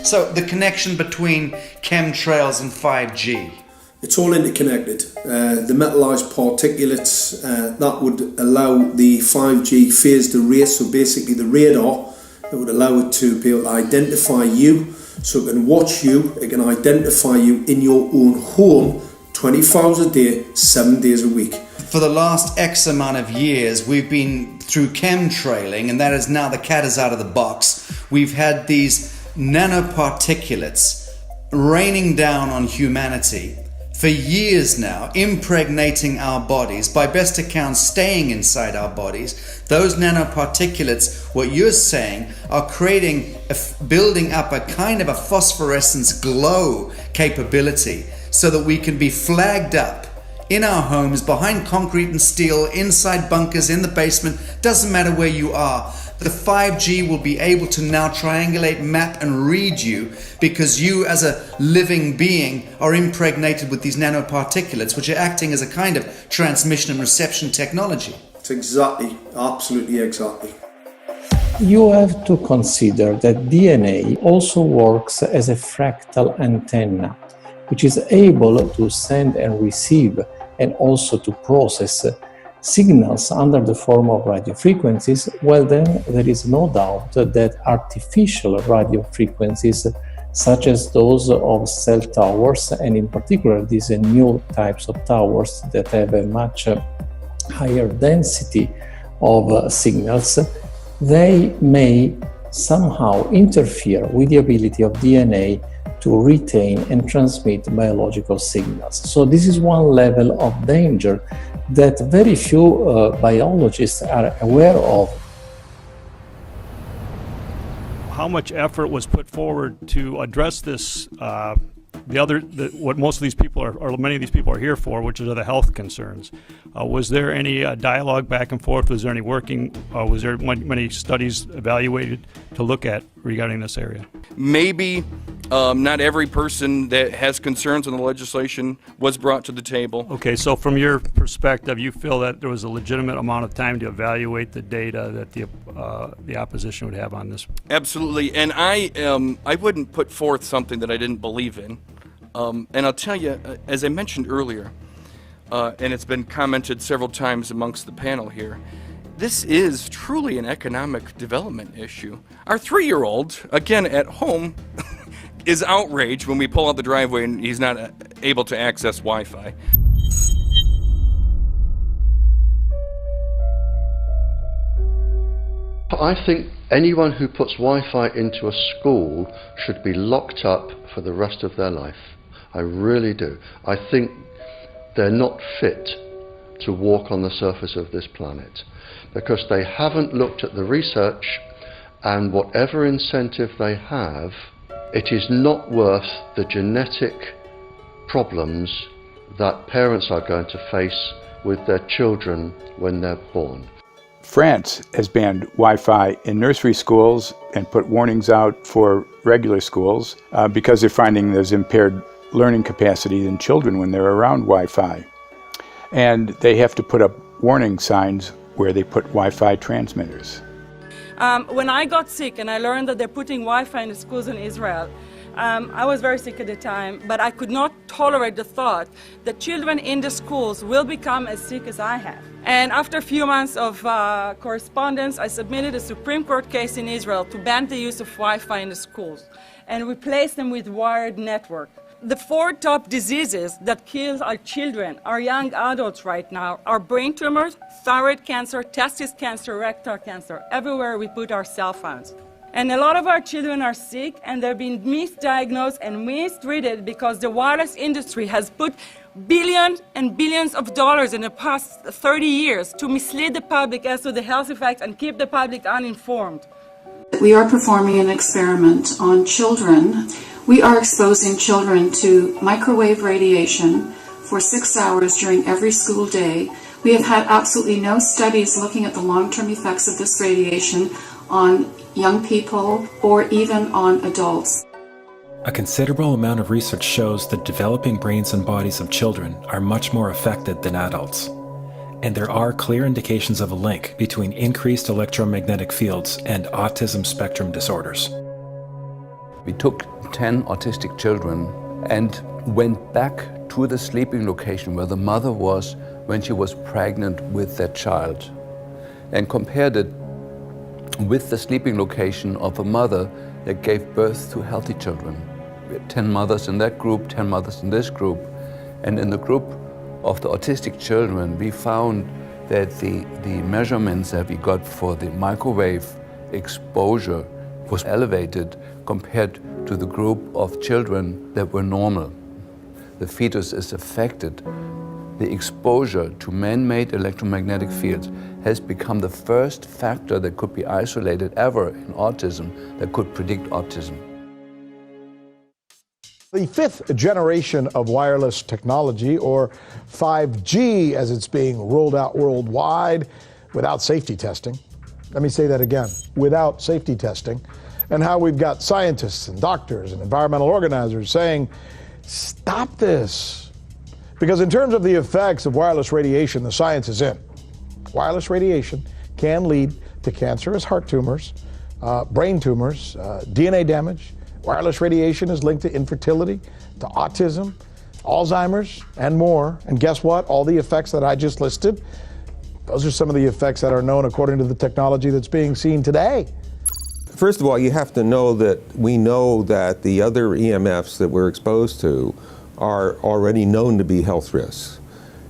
So the connection between chemtrails and 5G. It's all interconnected. The metallized particulates that would allow the 5G phased array, so basically the radar that would allow it to be able to identify you, so it can watch you, it can identify you in your own home 24 hours a day, 7 days a week. For the last X amount of years, we've been through chemtrailing, and that is now the cat is out of the box. We've had these nanoparticulates raining down on humanity for years now, impregnating our bodies, by best accounts staying inside our bodies. Those nanoparticulates, what you're saying, are building up a kind of a phosphorescence glow capability so that we can be flagged up in our homes, behind concrete and steel, inside bunkers, in the basement, doesn't matter where you are. The 5G will be able to now triangulate, map and read you because you as a living being are impregnated with these nanoparticulates, which are acting as a kind of transmission and reception technology. It's exactly, absolutely exactly. You have to consider that DNA also works as a fractal antenna, which is able to send and receive and also to process signals under the form of radio frequencies. Well, then there is no doubt that artificial radio frequencies, such as those of cell towers, and in particular these new types of towers that have a much higher density of signals, they may somehow interfere with the ability of DNA to retain and transmit biological signals. So this is one level of danger that very few biologists are aware of. How much effort was put forward to address this, what most of these people are, or many of these people are here for, which are the health concerns? Was there any dialogue back and forth? Was there any working, was there many studies evaluated to look at regarding this area? Maybe not every person that has concerns on the legislation was brought to the table. Okay, so from your perspective, you feel that there was a legitimate amount of time to evaluate the data that the opposition would have on this? Absolutely, and I wouldn't put forth something that I didn't believe in. And I'll tell you, as I mentioned earlier, and it's been commented several times amongst the panel here, this is truly an economic development issue. Our 3-year-old, again at home, is outraged when we pull out the driveway and he's not able to access Wi-Fi. I think anyone who puts Wi-Fi into a school should be locked up for the rest of their life. I really do. I think they're not fit to walk on the surface of this planet because they haven't looked at the research, and whatever incentive they have, it is not worth the genetic problems that parents are going to face with their children when they're born. France has banned Wi-Fi in nursery schools and put warnings out for regular schools because they're finding there's impaired learning capacity in children when they're around Wi-Fi. And they have to put up warning signs where they put Wi-Fi transmitters. When I got sick and I learned that they're putting Wi-Fi in the schools in Israel, I was very sick at the time, but I could not tolerate the thought that children in the schools will become as sick as I have. And after a few months of correspondence, I submitted a Supreme Court case in Israel to ban the use of Wi-Fi in the schools and replace them with wired network. The 4 top diseases that kill our children, our young adults right now, are brain tumors, thyroid cancer, testis cancer, rectal cancer, everywhere we put our cell phones. And a lot of our children are sick and they're being misdiagnosed and mistreated because the wireless industry has put billions and billions of dollars in the past 30 years to mislead the public as to the health effects and keep the public uninformed. We are performing an experiment on children. We are exposing children to microwave radiation for 6 hours during every school day. We have had absolutely no studies looking at the long-term effects of this radiation on young people or even on adults. A considerable amount of research shows that developing brains and bodies of children are much more affected than adults. And there are clear indications of a link between increased electromagnetic fields and autism spectrum disorders. We took 10 autistic children and went back to the sleeping location where the mother was when she was pregnant with that child and compared it with the sleeping location of a mother that gave birth to healthy children. We had 10 mothers in that group, 10 mothers in this group, and in the group of the autistic children, we found that the measurements that we got for the microwave exposure was elevated compared to the group of children that were normal. The fetus is affected. The exposure to man-made electromagnetic fields has become the first factor that could be isolated ever in autism that could predict autism. The fifth generation of wireless technology, or 5G as it's being rolled out worldwide without safety testing. Let me say that again, without safety testing. And how we've got scientists and doctors and environmental organizers saying, stop this. Because in terms of the effects of wireless radiation, the science is in. Wireless radiation can lead to cancerous heart tumors, brain tumors, DNA damage. Wireless radiation is linked to infertility, to autism, Alzheimer's, and more. And guess what? All the effects that I just listed, those are some of the effects that are known according to the technology that's being seen today. First of all, you have to know that we know that the other EMFs that we're exposed to are already known to be health risks.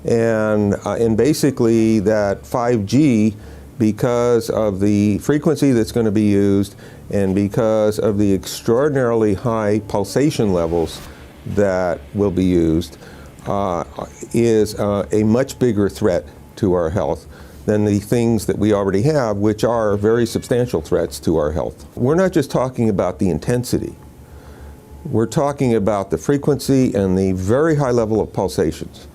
And basically that 5G, because of the frequency that's going to be used and because of the extraordinarily high pulsation levels that will be used, is a much bigger threat to our health than the things that we already have, which are very substantial threats to our health. We're not just talking about the intensity. We're talking about the frequency and the very high level of pulsations.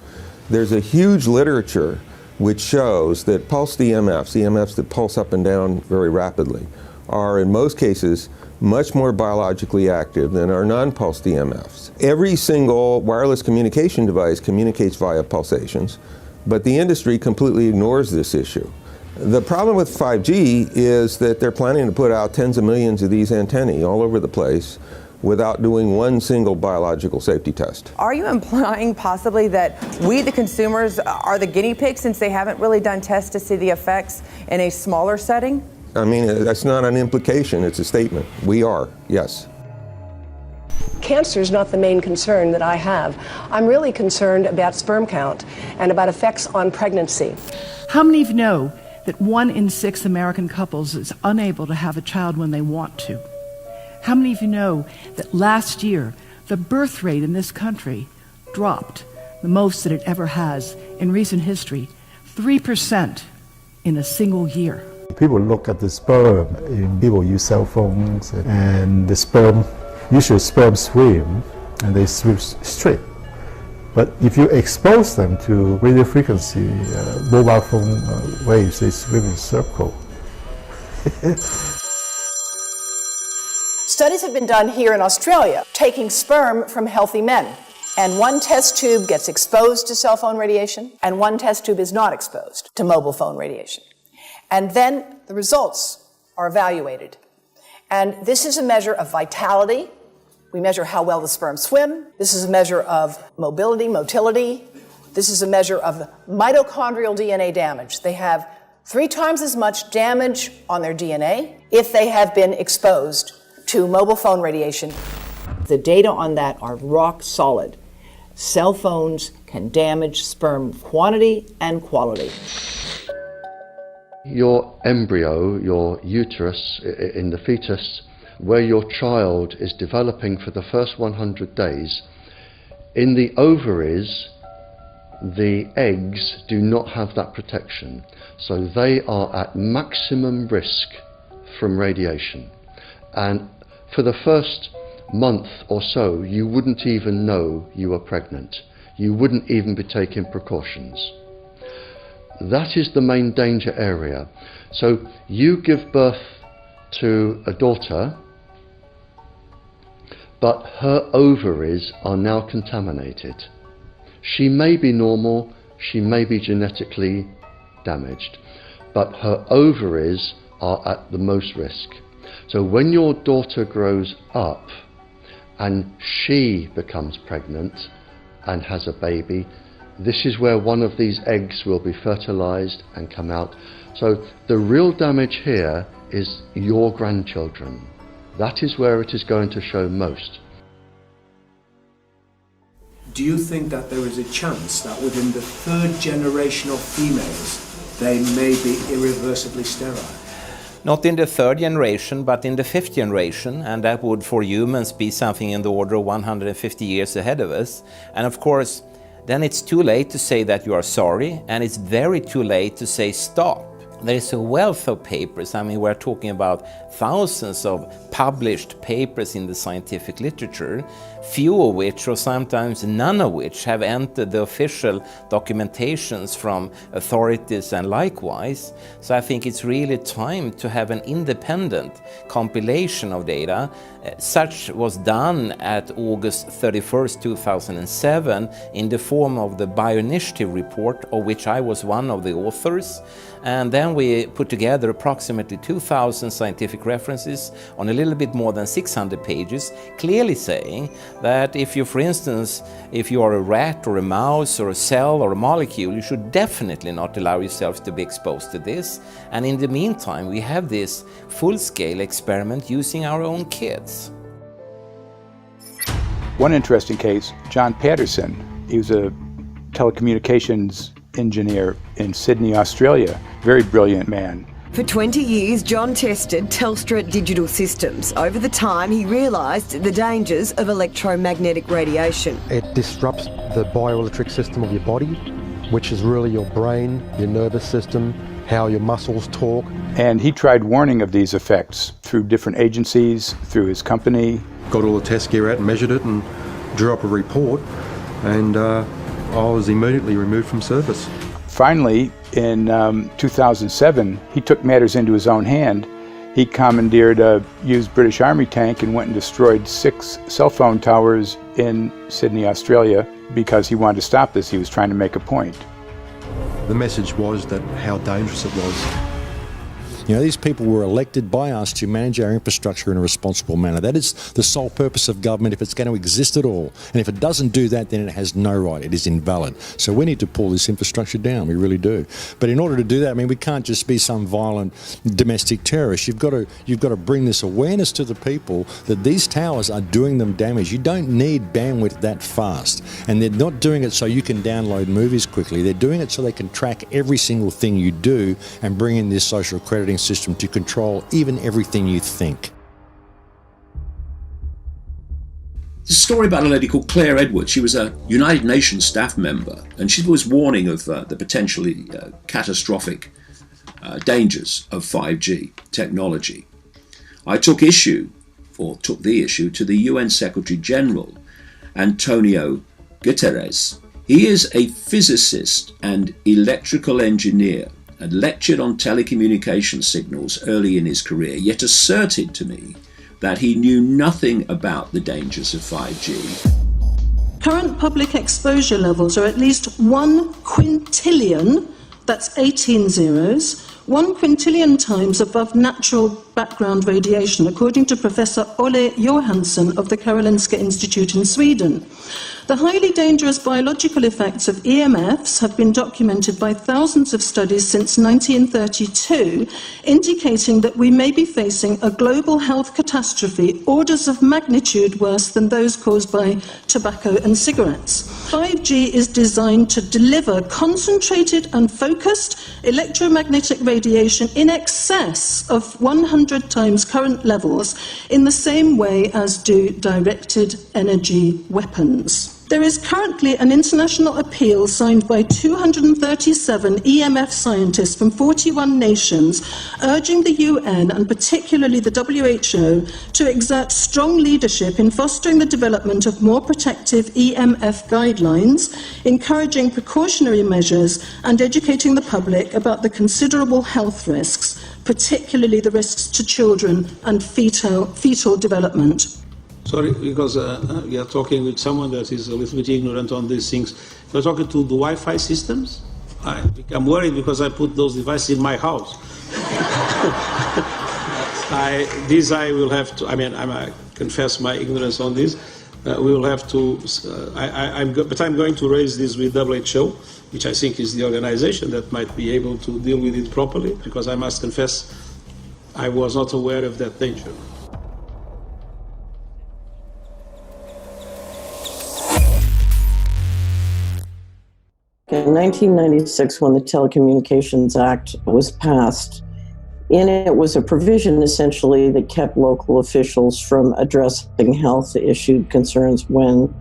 There's a huge literature which shows that pulsed EMFs that pulse up and down very rapidly, are in most cases much more biologically active than our non-pulsed EMFs. Every single wireless communication device communicates via pulsations, but the industry completely ignores this issue. The problem with 5G is that they're planning to put out tens of millions of these antennae all over the place without doing one single biological safety test. Are you implying possibly that we, the consumers, are the guinea pigs since they haven't really done tests to see the effects in a smaller setting? I mean, that's not an implication, it's a statement. We are, yes. Cancer is not the main concern that I have. I'm really concerned about sperm count and about effects on pregnancy. How many of you know that 1 in 6 American couples is unable to have a child when they want to? How many of you know that last year the birth rate in this country dropped the most that it ever has in recent history, 3% in a single year? People look at the sperm, and people use cell phones, and the sperm, usually sperm swim, and they swim straight. But if you expose them to radio frequency, mobile phone waves, they swim in a circle. Studies have been done here in Australia, taking sperm from healthy men. And one test tube gets exposed to cell phone radiation, and one test tube is not exposed to mobile phone radiation. And then the results are evaluated. And this is a measure of vitality. We measure how well the sperm swim. This is a measure of motility. This is a measure of mitochondrial DNA damage. They have 3 times as much damage on their DNA if they have been exposed to mobile phone radiation. The data on that are rock solid. Cell phones can damage sperm quantity and quality. Your embryo, your uterus in the fetus, where your child is developing for the first 100 days, in the ovaries, the eggs do not have that protection. So they are at maximum risk from radiation. And for the first month or so, you wouldn't even know you were pregnant. You wouldn't even be taking precautions. That is the main danger area. So you give birth to a daughter, but her ovaries are now contaminated. She may be normal, she may be genetically damaged, but her ovaries are at the most risk. So when your daughter grows up and she becomes pregnant and has a baby, this is where one of these eggs will be fertilized and come out. So the real damage here is your grandchildren. That is where it is going to show most. Do you think that there is a chance that within the third generation of females, they may be irreversibly sterile? Not in the third generation, but in the fifth generation, and that would for humans be something in the order of 150 years ahead of us. And of course, then it's too late to say that you are sorry, and it's very too late to say stop. There is a wealth of papers. I mean, we're talking about thousands of published papers in the scientific literature, few of which, or sometimes none of which, have entered the official documentations from authorities and likewise. So I think it's really time to have an independent compilation of data. Such was done at August 31st, 2007 in the form of the Bioinitiative report, of which I was one of the authors. And then we put together approximately 2,000 scientific references on a little bit more than 600 pages, clearly saying that if you, for instance, if you are a rat or a mouse or a cell or a molecule, you should definitely not allow yourself to be exposed to this. And in the meantime, we have this full-scale experiment using our own kids. One interesting case, John Patterson, he was a telecommunications engineer in Sydney, Australia. Very brilliant man. For 20 years, John tested Telstra digital systems. Over the time, he realised the dangers of electromagnetic radiation. It disrupts the bioelectric system of your body, which is really your brain, your nervous system, how your muscles talk. And he tried warning of these effects through different agencies, through his company. Got all the test gear out and measured it and drew up a report, and I was immediately removed from service. Finally, in 2007, he took matters into his own hand. He commandeered a used British Army tank and went and destroyed 6 cell phone towers in Sydney, Australia, because he wanted to stop this. He was trying to make a point. The message was that how dangerous it was. You know, these people were elected by us to manage our infrastructure in a responsible manner. That is the sole purpose of government if it's going to exist at all. And if it doesn't do that, then it has no right. It is invalid. So we need to pull this infrastructure down. We really do. But in order to do that, I mean, we can't just be some violent domestic terrorist. You've got to bring this awareness to the people that these towers are doing them damage. You don't need bandwidth that fast. And they're not doing it so you can download movies quickly. They're doing it so they can track every single thing you do and bring in this social accrediting system to control even everything you think. There's a story about a lady called Claire Edwards. She was a United Nations staff member, and she was warning of the potentially catastrophic dangers of 5G technology. I took the issue to the UN Secretary General, Antonio Guterres. He is a physicist and electrical engineer, and lectured on telecommunication signals early in his career, yet asserted to me that he knew nothing about the dangers of 5G. Current public exposure levels are at least 1 quintillion, that's 18 zeros, 1 quintillion times above natural background radiation, according to Professor Olle Johansson of the Karolinska Institute in Sweden. The highly dangerous biological effects of EMFs have been documented by thousands of studies since 1932, indicating that we may be facing a global health catastrophe orders of magnitude worse than those caused by tobacco and cigarettes. 5G is designed to deliver concentrated and focused electromagnetic radiation in excess of 100 times current levels in the same way as do directed energy weapons. There is currently an international appeal signed by 237 EMF scientists from 41 nations, urging the UN and particularly the WHO to exert strong leadership in fostering the development of more protective EMF guidelines, encouraging precautionary measures and educating the public about the considerable health risks, particularly the risks to children and fetal development. Sorry, because we are talking with someone that is a little bit ignorant on these things. You're talking to the Wi-Fi systems? I become worried because I put those devices in my house. I will have to. I confess my ignorance on this. We will have to. But I'm going to raise this with WHO, which I think is the organization that might be able to deal with it properly. Because I must confess, I was not aware of that danger. In 1996, when the Telecommunications Act was passed, in it was a provision essentially that kept local officials from addressing health issue concerns when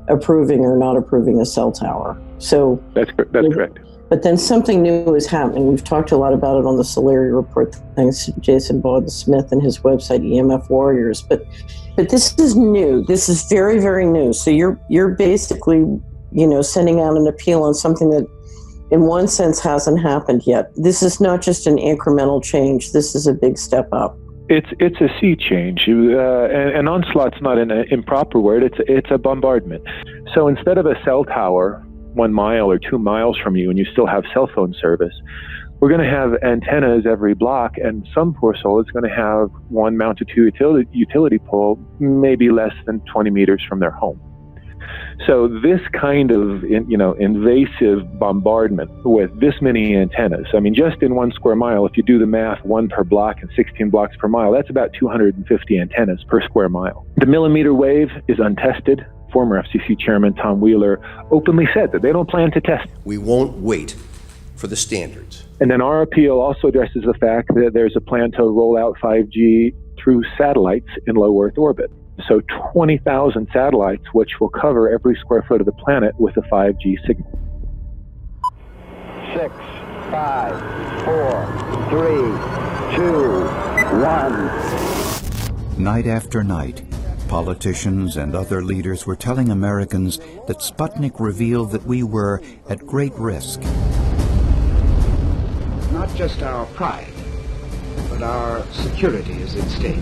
approving or not approving a cell tower. So that's correct. But then something new is happening. We've talked a lot about it on the Solari report, thanks to Jason Bogdan-Smith and his website EMF Warriors. But this is new. This is very, very new. So you're basically, sending out an appeal on something that in one sense hasn't happened yet. This is not just an incremental change. This is a big step up. It's a sea change. An onslaught's not an improper word. It's a bombardment. So instead of a cell tower 1 mile or 2 miles from you and you still have cell phone service, we're going to have antennas every block, and some poor soul is going to have one mounted to a utility pole maybe less than 20 meters from their home. So this kind of, invasive bombardment with this many antennas, just in 1 square mile, if you do the math, 1 per block and 16 blocks per mile, that's about 250 antennas per square mile. The millimeter wave is untested. Former FCC Chairman Tom Wheeler openly said that they don't plan to test. We won't wait for the standards. And then our appeal also addresses the fact that there's a plan to roll out 5G through satellites in low Earth orbit. So 20,000 satellites, which will cover every square foot of the planet with a 5G signal. 6, 5, 4, 3, 2, 1. Night after night, politicians and other leaders were telling Americans that Sputnik revealed that we were at great risk. Not just our pride, but our security is at stake.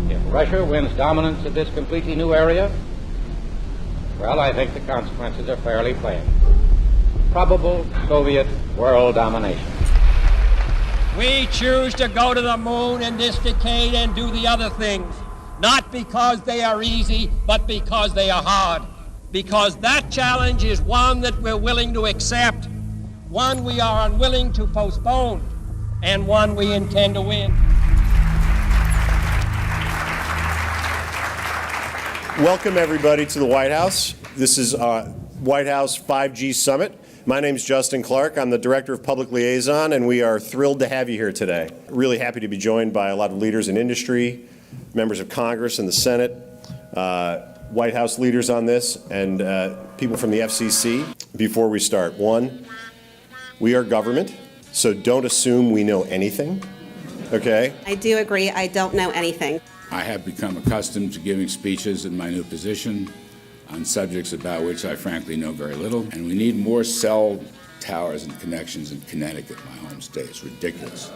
If Russia wins dominance of this completely new area, well, I think the consequences are fairly plain. Probable Soviet world domination. We choose to go to the moon in this decade and do the other things, not because they are easy, but because they are hard. Because that challenge is one that we're willing to accept, one we are unwilling to postpone, and one we intend to win. Welcome, everybody, to the White House. This is White House 5G Summit. My name is Justin Clark. I'm the Director of Public Liaison, and we are thrilled to have you here today. Really happy to be joined by a lot of leaders in industry, members of Congress and the Senate, White House leaders on this, and people from the FCC. Before we start, one, we are government, so don't assume we know anything, okay? I do agree, I don't know anything. I have become accustomed to giving speeches in my new position on subjects about which I frankly know very little, and we need more cell towers and connections in Connecticut, my home state. It's ridiculous.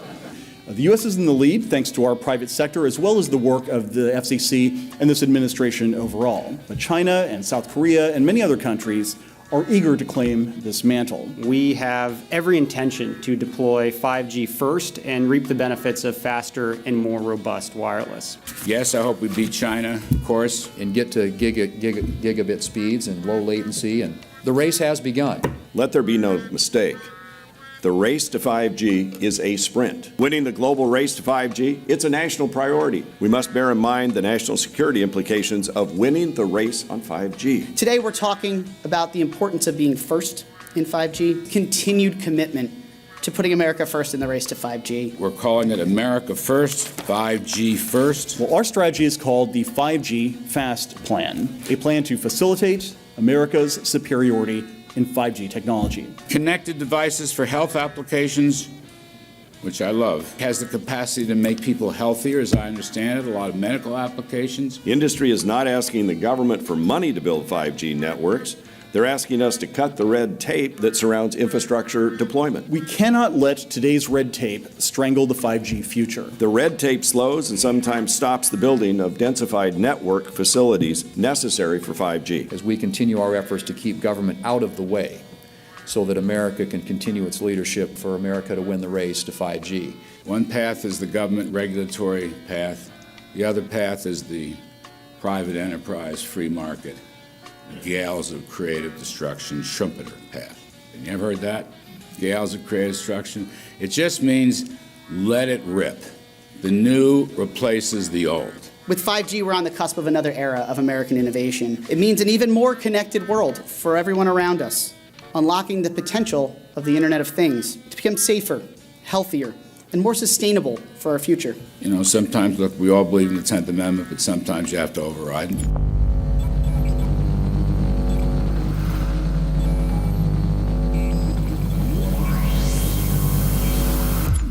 The U.S. is in the lead thanks to our private sector as well as the work of the FCC and this administration overall. But China and South Korea and many other countries are eager to claim this mantle. We have every intention to deploy 5G first and reap the benefits of faster and more robust wireless. Yes, I hope we beat China, of course. And get to gigabit speeds and low latency, and the race has begun. Let there be no mistake. The race to 5G is a sprint. Winning the global race to 5G, it's a national priority. We must bear in mind the national security implications of winning the race on 5G. Today we're talking about the importance of being first in 5G, continued commitment to putting America first in the race to 5G. We're calling it America First, 5G First. Well, our strategy is called the 5G FAST Plan, a plan to facilitate America's superiority in 5G technology. Connected devices for health applications, which I love, has the capacity to make people healthier, as I understand it, a lot of medical applications. Industry is not asking the government for money to build 5G networks. They're asking us to cut the red tape that surrounds infrastructure deployment. We cannot let today's red tape strangle the 5G future. The red tape slows and sometimes stops the building of densified network facilities necessary for 5G. As we continue our efforts to keep government out of the way, so that America can continue its leadership for America to win the race to 5G. One path is the government regulatory path. The other path is the private enterprise free market, gales of creative destruction, Schumpeter path. Have you ever heard that? Gales of creative destruction? It just means let it rip. The new replaces the old. With 5G, we're on the cusp of another era of American innovation. It means an even more connected world for everyone around us, unlocking the potential of the Internet of Things to become safer, healthier, and more sustainable for our future. You know, sometimes, look, we all believe in the 10th Amendment, but sometimes you have to override it.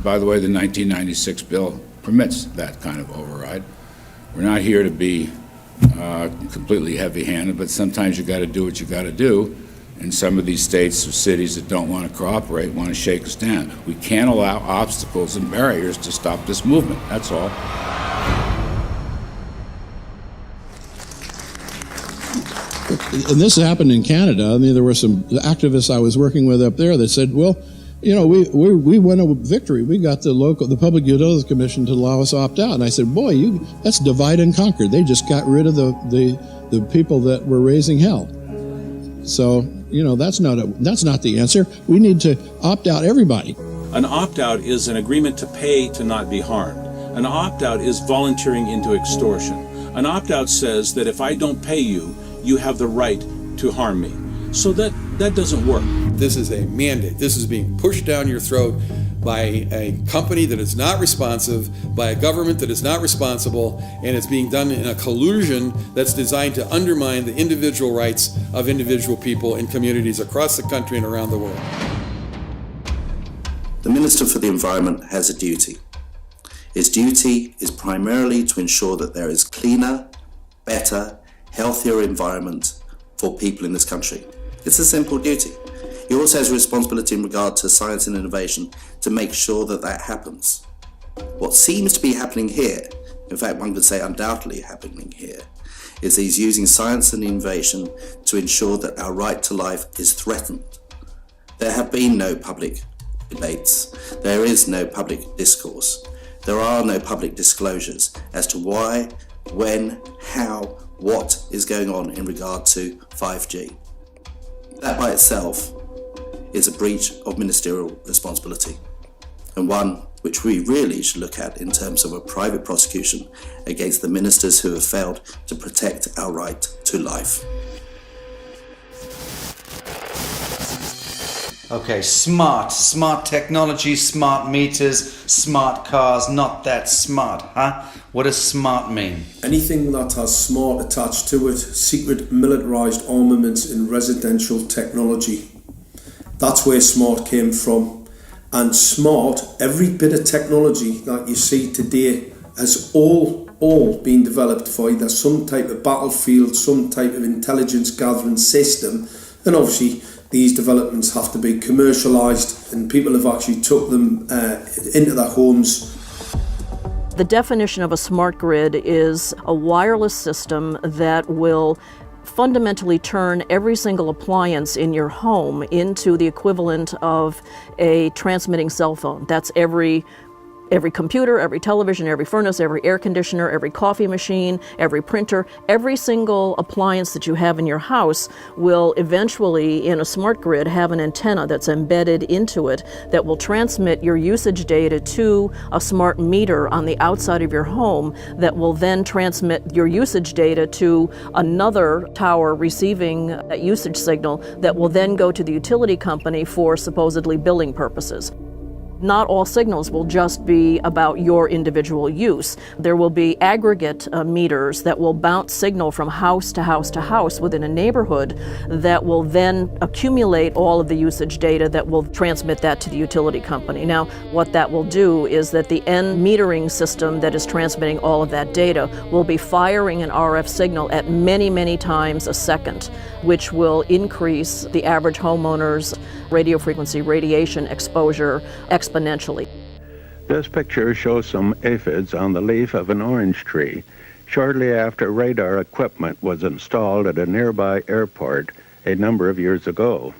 By the way, the 1996 bill permits that kind of override. We're not here to be completely heavy-handed, but sometimes you got to do what you got to do. And some of these states or cities that don't want to cooperate want to shake us down. We can't allow obstacles and barriers to stop this movement. That's all. And this happened in Canada. I mean, there were some activists I was working with up there that said, well, you know, we won a victory. We got the Public Utilities Commission to allow us to opt out. And I said, boy, that's divide and conquer. They just got rid of the people that were raising hell. So, you know, that's not the answer. We need to opt out everybody. An opt-out is an agreement to pay to not be harmed. An opt-out is volunteering into extortion. An opt-out says that if I don't pay you, you have the right to harm me. So that doesn't work. This is a mandate. This is being pushed down your throat by a company that is not responsive, by a government that is not responsible, and it's being done in a collusion that's designed to undermine the individual rights of individual people in communities across the country and around the world. The Minister for the Environment has a duty. His duty is primarily to ensure that there is cleaner, better, healthier environment for people in this country. It's a simple duty. He also has a responsibility in regard to science and innovation to make sure that that happens. What seems to be happening here, in fact one could say undoubtedly happening here, is he's using science and innovation to ensure that our right to life is threatened. There have been no public debates. There is no public discourse. There are no public disclosures as to why, when, how, what is going on in regard to 5G. That by itself is a breach of ministerial responsibility, and one which we really should look at in terms of a private prosecution against the ministers who have failed to protect our right to life. Okay, smart technology, smart meters, smart cars, not that smart, huh? What does smart mean? Anything that has smart attached to it, secret militarised armaments in residential technology. That's where smart came from. And smart, every bit of technology that you see today has all been developed for either some type of battlefield, some type of intelligence gathering system, and obviously these developments have to be commercialised, and people have actually took them into their homes. The definition of a smart grid is a wireless system that will fundamentally turn every single appliance in your home into the equivalent of a transmitting cell phone. That's every computer, every television, every furnace, every air conditioner, every coffee machine, every printer, every single appliance that you have in your house will eventually, in a smart grid, have an antenna that's embedded into it that will transmit your usage data to a smart meter on the outside of your home that will then transmit your usage data to another tower receiving that usage signal that will then go to the utility company for supposedly billing purposes. Not all signals will just be about your individual use. There will be aggregate meters that will bounce signal from house to house to house within a neighborhood that will then accumulate all of the usage data that will transmit that to the utility company. Now, what that will do is that the end metering system that is transmitting all of that data will be firing an RF signal at many, many times a second, which will increase the average homeowner's radio frequency radiation exposure exponentially. This picture shows some aphids on the leaf of an orange tree shortly after radar equipment was installed at a nearby airport a number of years ago.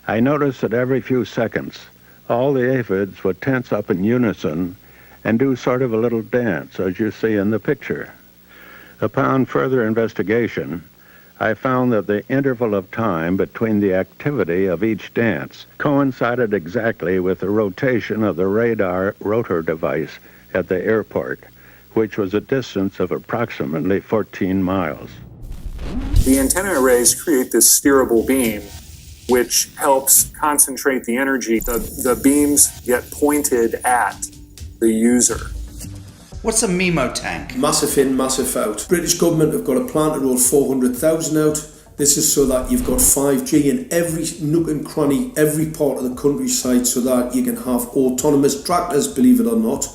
I noticed that every few seconds, all the aphids would tense up in unison and do sort of a little dance, as you see in the picture. Upon further investigation, I found that the interval of time between the activity of each dance coincided exactly with the rotation of the radar rotor device at the airport, which was a distance of approximately 14 miles. The antenna arrays create this steerable beam, which helps concentrate the energy. The beams get pointed at the user. What's a MIMO tank? Massive in, massive out. British government have got a plan to roll 400,000 out. This is so that you've got 5G in every nook and cranny, every part of the countryside, so that you can have autonomous tractors, believe it or not.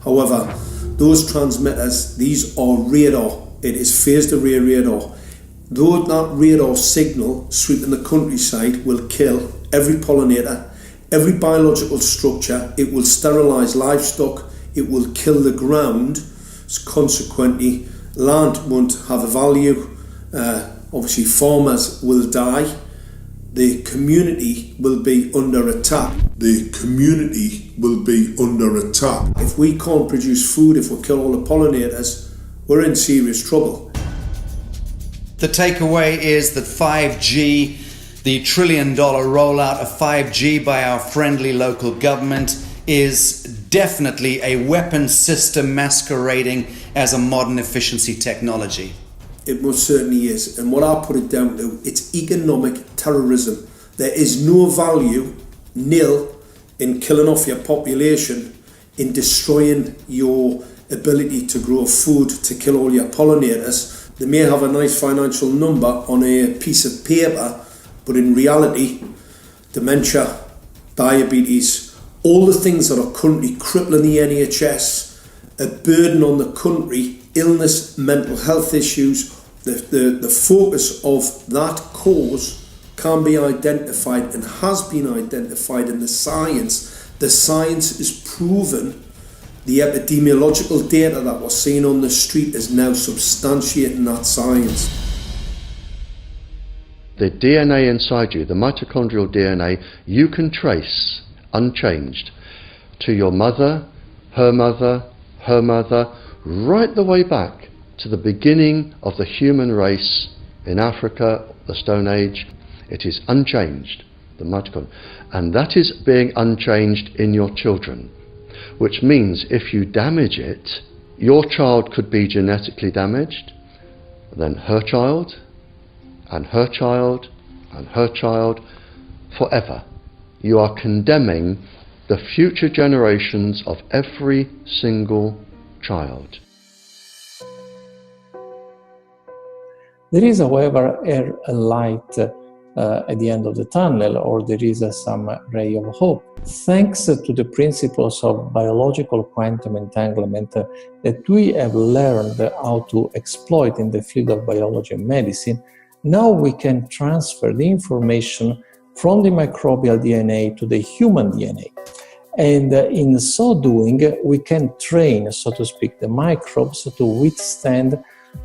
However, those transmitters, these are radar. It is phased array radar. Though that radar signal sweeping the countryside will kill every pollinator, every biological structure, it will sterilise livestock, it will kill the ground, so consequently land won't have a value, obviously farmers will die, the community will be under attack. If we can't produce food, if we kill all the pollinators, we're in serious trouble. The takeaway is that 5G, the $1 trillion rollout of 5G by our friendly local government, is definitely a weapon system masquerading as a modern efficiency technology. It most certainly is, and what I put it down to, it's economic terrorism. There is no value, nil, in killing off your population, in destroying your ability to grow food, to kill all your pollinators. They may have a nice financial number on a piece of paper, but in reality, dementia, diabetes, all the things that are currently crippling the NHS, a burden on the country, illness, mental health issues, the focus of that cause can be identified and has been identified in the science. The science is proven. The epidemiological data that we're seeing on the street is now substantiating that science. The DNA inside you, the mitochondrial DNA, you can trace unchanged to your mother, her mother, her mother, right the way back to the beginning of the human race in Africa, the Stone Age. It is unchanged, the mitochondria, and that is being unchanged in your children, which means if you damage it, your child could be genetically damaged, then her child, and her child, and her child, forever. You are condemning the future generations of every single child. There is, however, a light at the end of the tunnel, or there is some ray of hope. Thanks to the principles of biological quantum entanglement that we have learned how to exploit in the field of biology and medicine, now we can transfer the information from the microbial DNA to the human DNA. And in so doing, we can train, so to speak, the microbes to withstand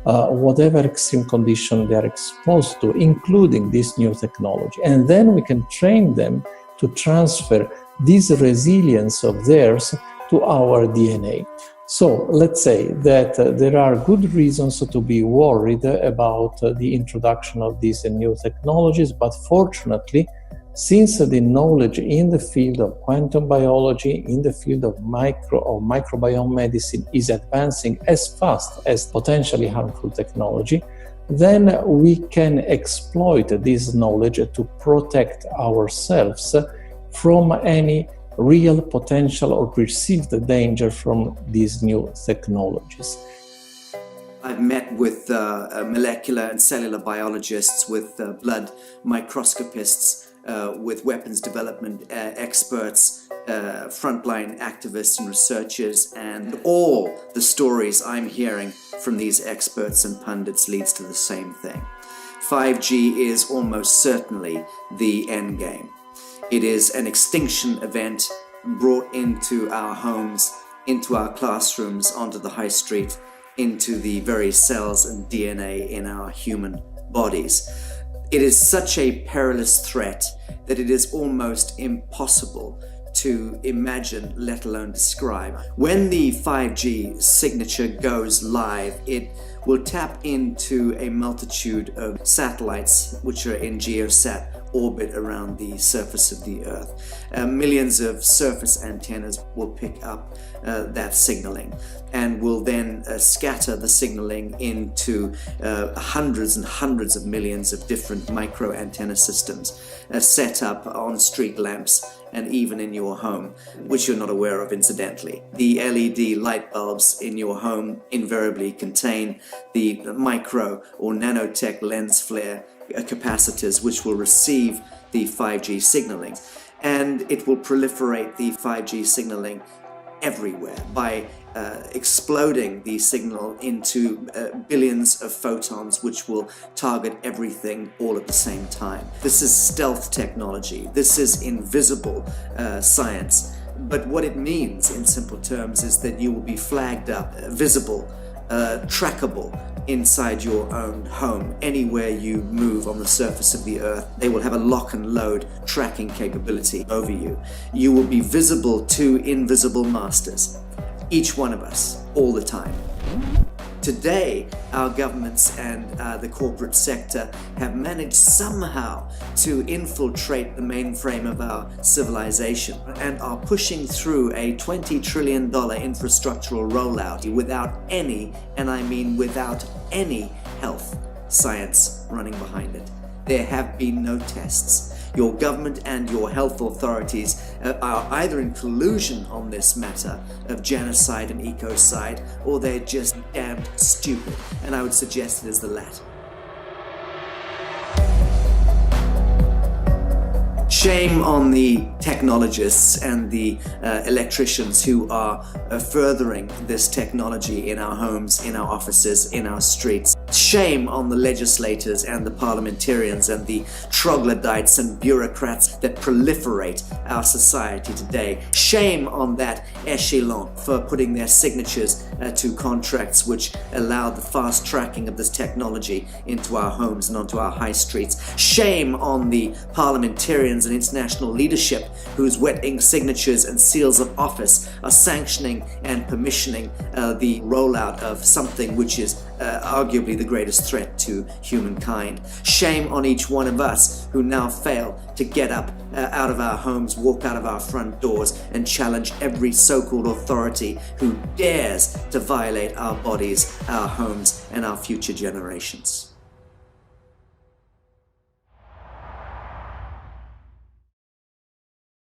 whatever extreme condition they are exposed to, including this new technology. And then we can train them to transfer this resilience of theirs to our DNA. So let's say that there are good reasons to be worried about the introduction of these new technologies, but fortunately, since the knowledge in the field of quantum biology, in the field of microbiome medicine is advancing as fast as potentially harmful technology, then we can exploit this knowledge to protect ourselves from any real potential or perceived danger from these new technologies. I've met with molecular and cellular biologists, with blood microscopists, with weapons development experts, frontline activists and researchers, and all the stories I'm hearing from these experts and pundits leads to the same thing. 5G is almost certainly the end game. It is an extinction event brought into our homes, into our classrooms, onto the high street, into the very cells and DNA in our human bodies. It is such a perilous threat that it is almost impossible to imagine, let alone describe. When the 5G signature goes live, it will tap into a multitude of satellites which are in geosat orbit around the surface of the Earth. Millions of surface antennas will pick up that signaling and will then scatter the signaling into hundreds and hundreds of millions of different micro antenna systems set up on street lamps and even in your home, which you're not aware of incidentally. The LED light bulbs in your home invariably contain the micro or nanotech lens flare capacitors which will receive the 5G signaling, and it will proliferate the 5G signaling everywhere by exploding the signal into billions of photons which will target everything all at the same time. This is stealth technology. This is invisible science. But what it means in simple terms is that you will be flagged up, visible, trackable inside your own home. Anywhere you move on the surface of the Earth, they will have a lock and load tracking capability over you. You will be visible to invisible masters, each one of us, all the time. Today, our governments and the corporate sector have managed somehow to infiltrate the mainframe of our civilization and are pushing through a $20 trillion infrastructural rollout without any, and I mean without any, health science running behind it. There have been no tests. Your government and your health authorities are either in collusion on this matter of genocide and ecocide, or they're just damned stupid, and I would suggest it is the latter. Shame on the technologists and the electricians who are furthering this technology in our homes, in our offices, in our streets. Shame on the legislators and the parliamentarians and the troglodytes and bureaucrats that proliferate our society today. Shame on that echelon for putting their signatures to contracts which allow the fast tracking of this technology into our homes and onto our high streets. Shame on the parliamentarians and international leadership whose wet ink signatures and seals of office are sanctioning and permissioning the rollout of something which is arguably the greatest threat to humankind. Shame on each one of us who now fail to get up out of our homes, walk out of our front doors, and challenge every so-called authority who dares to violate our bodies, our homes, and our future generations.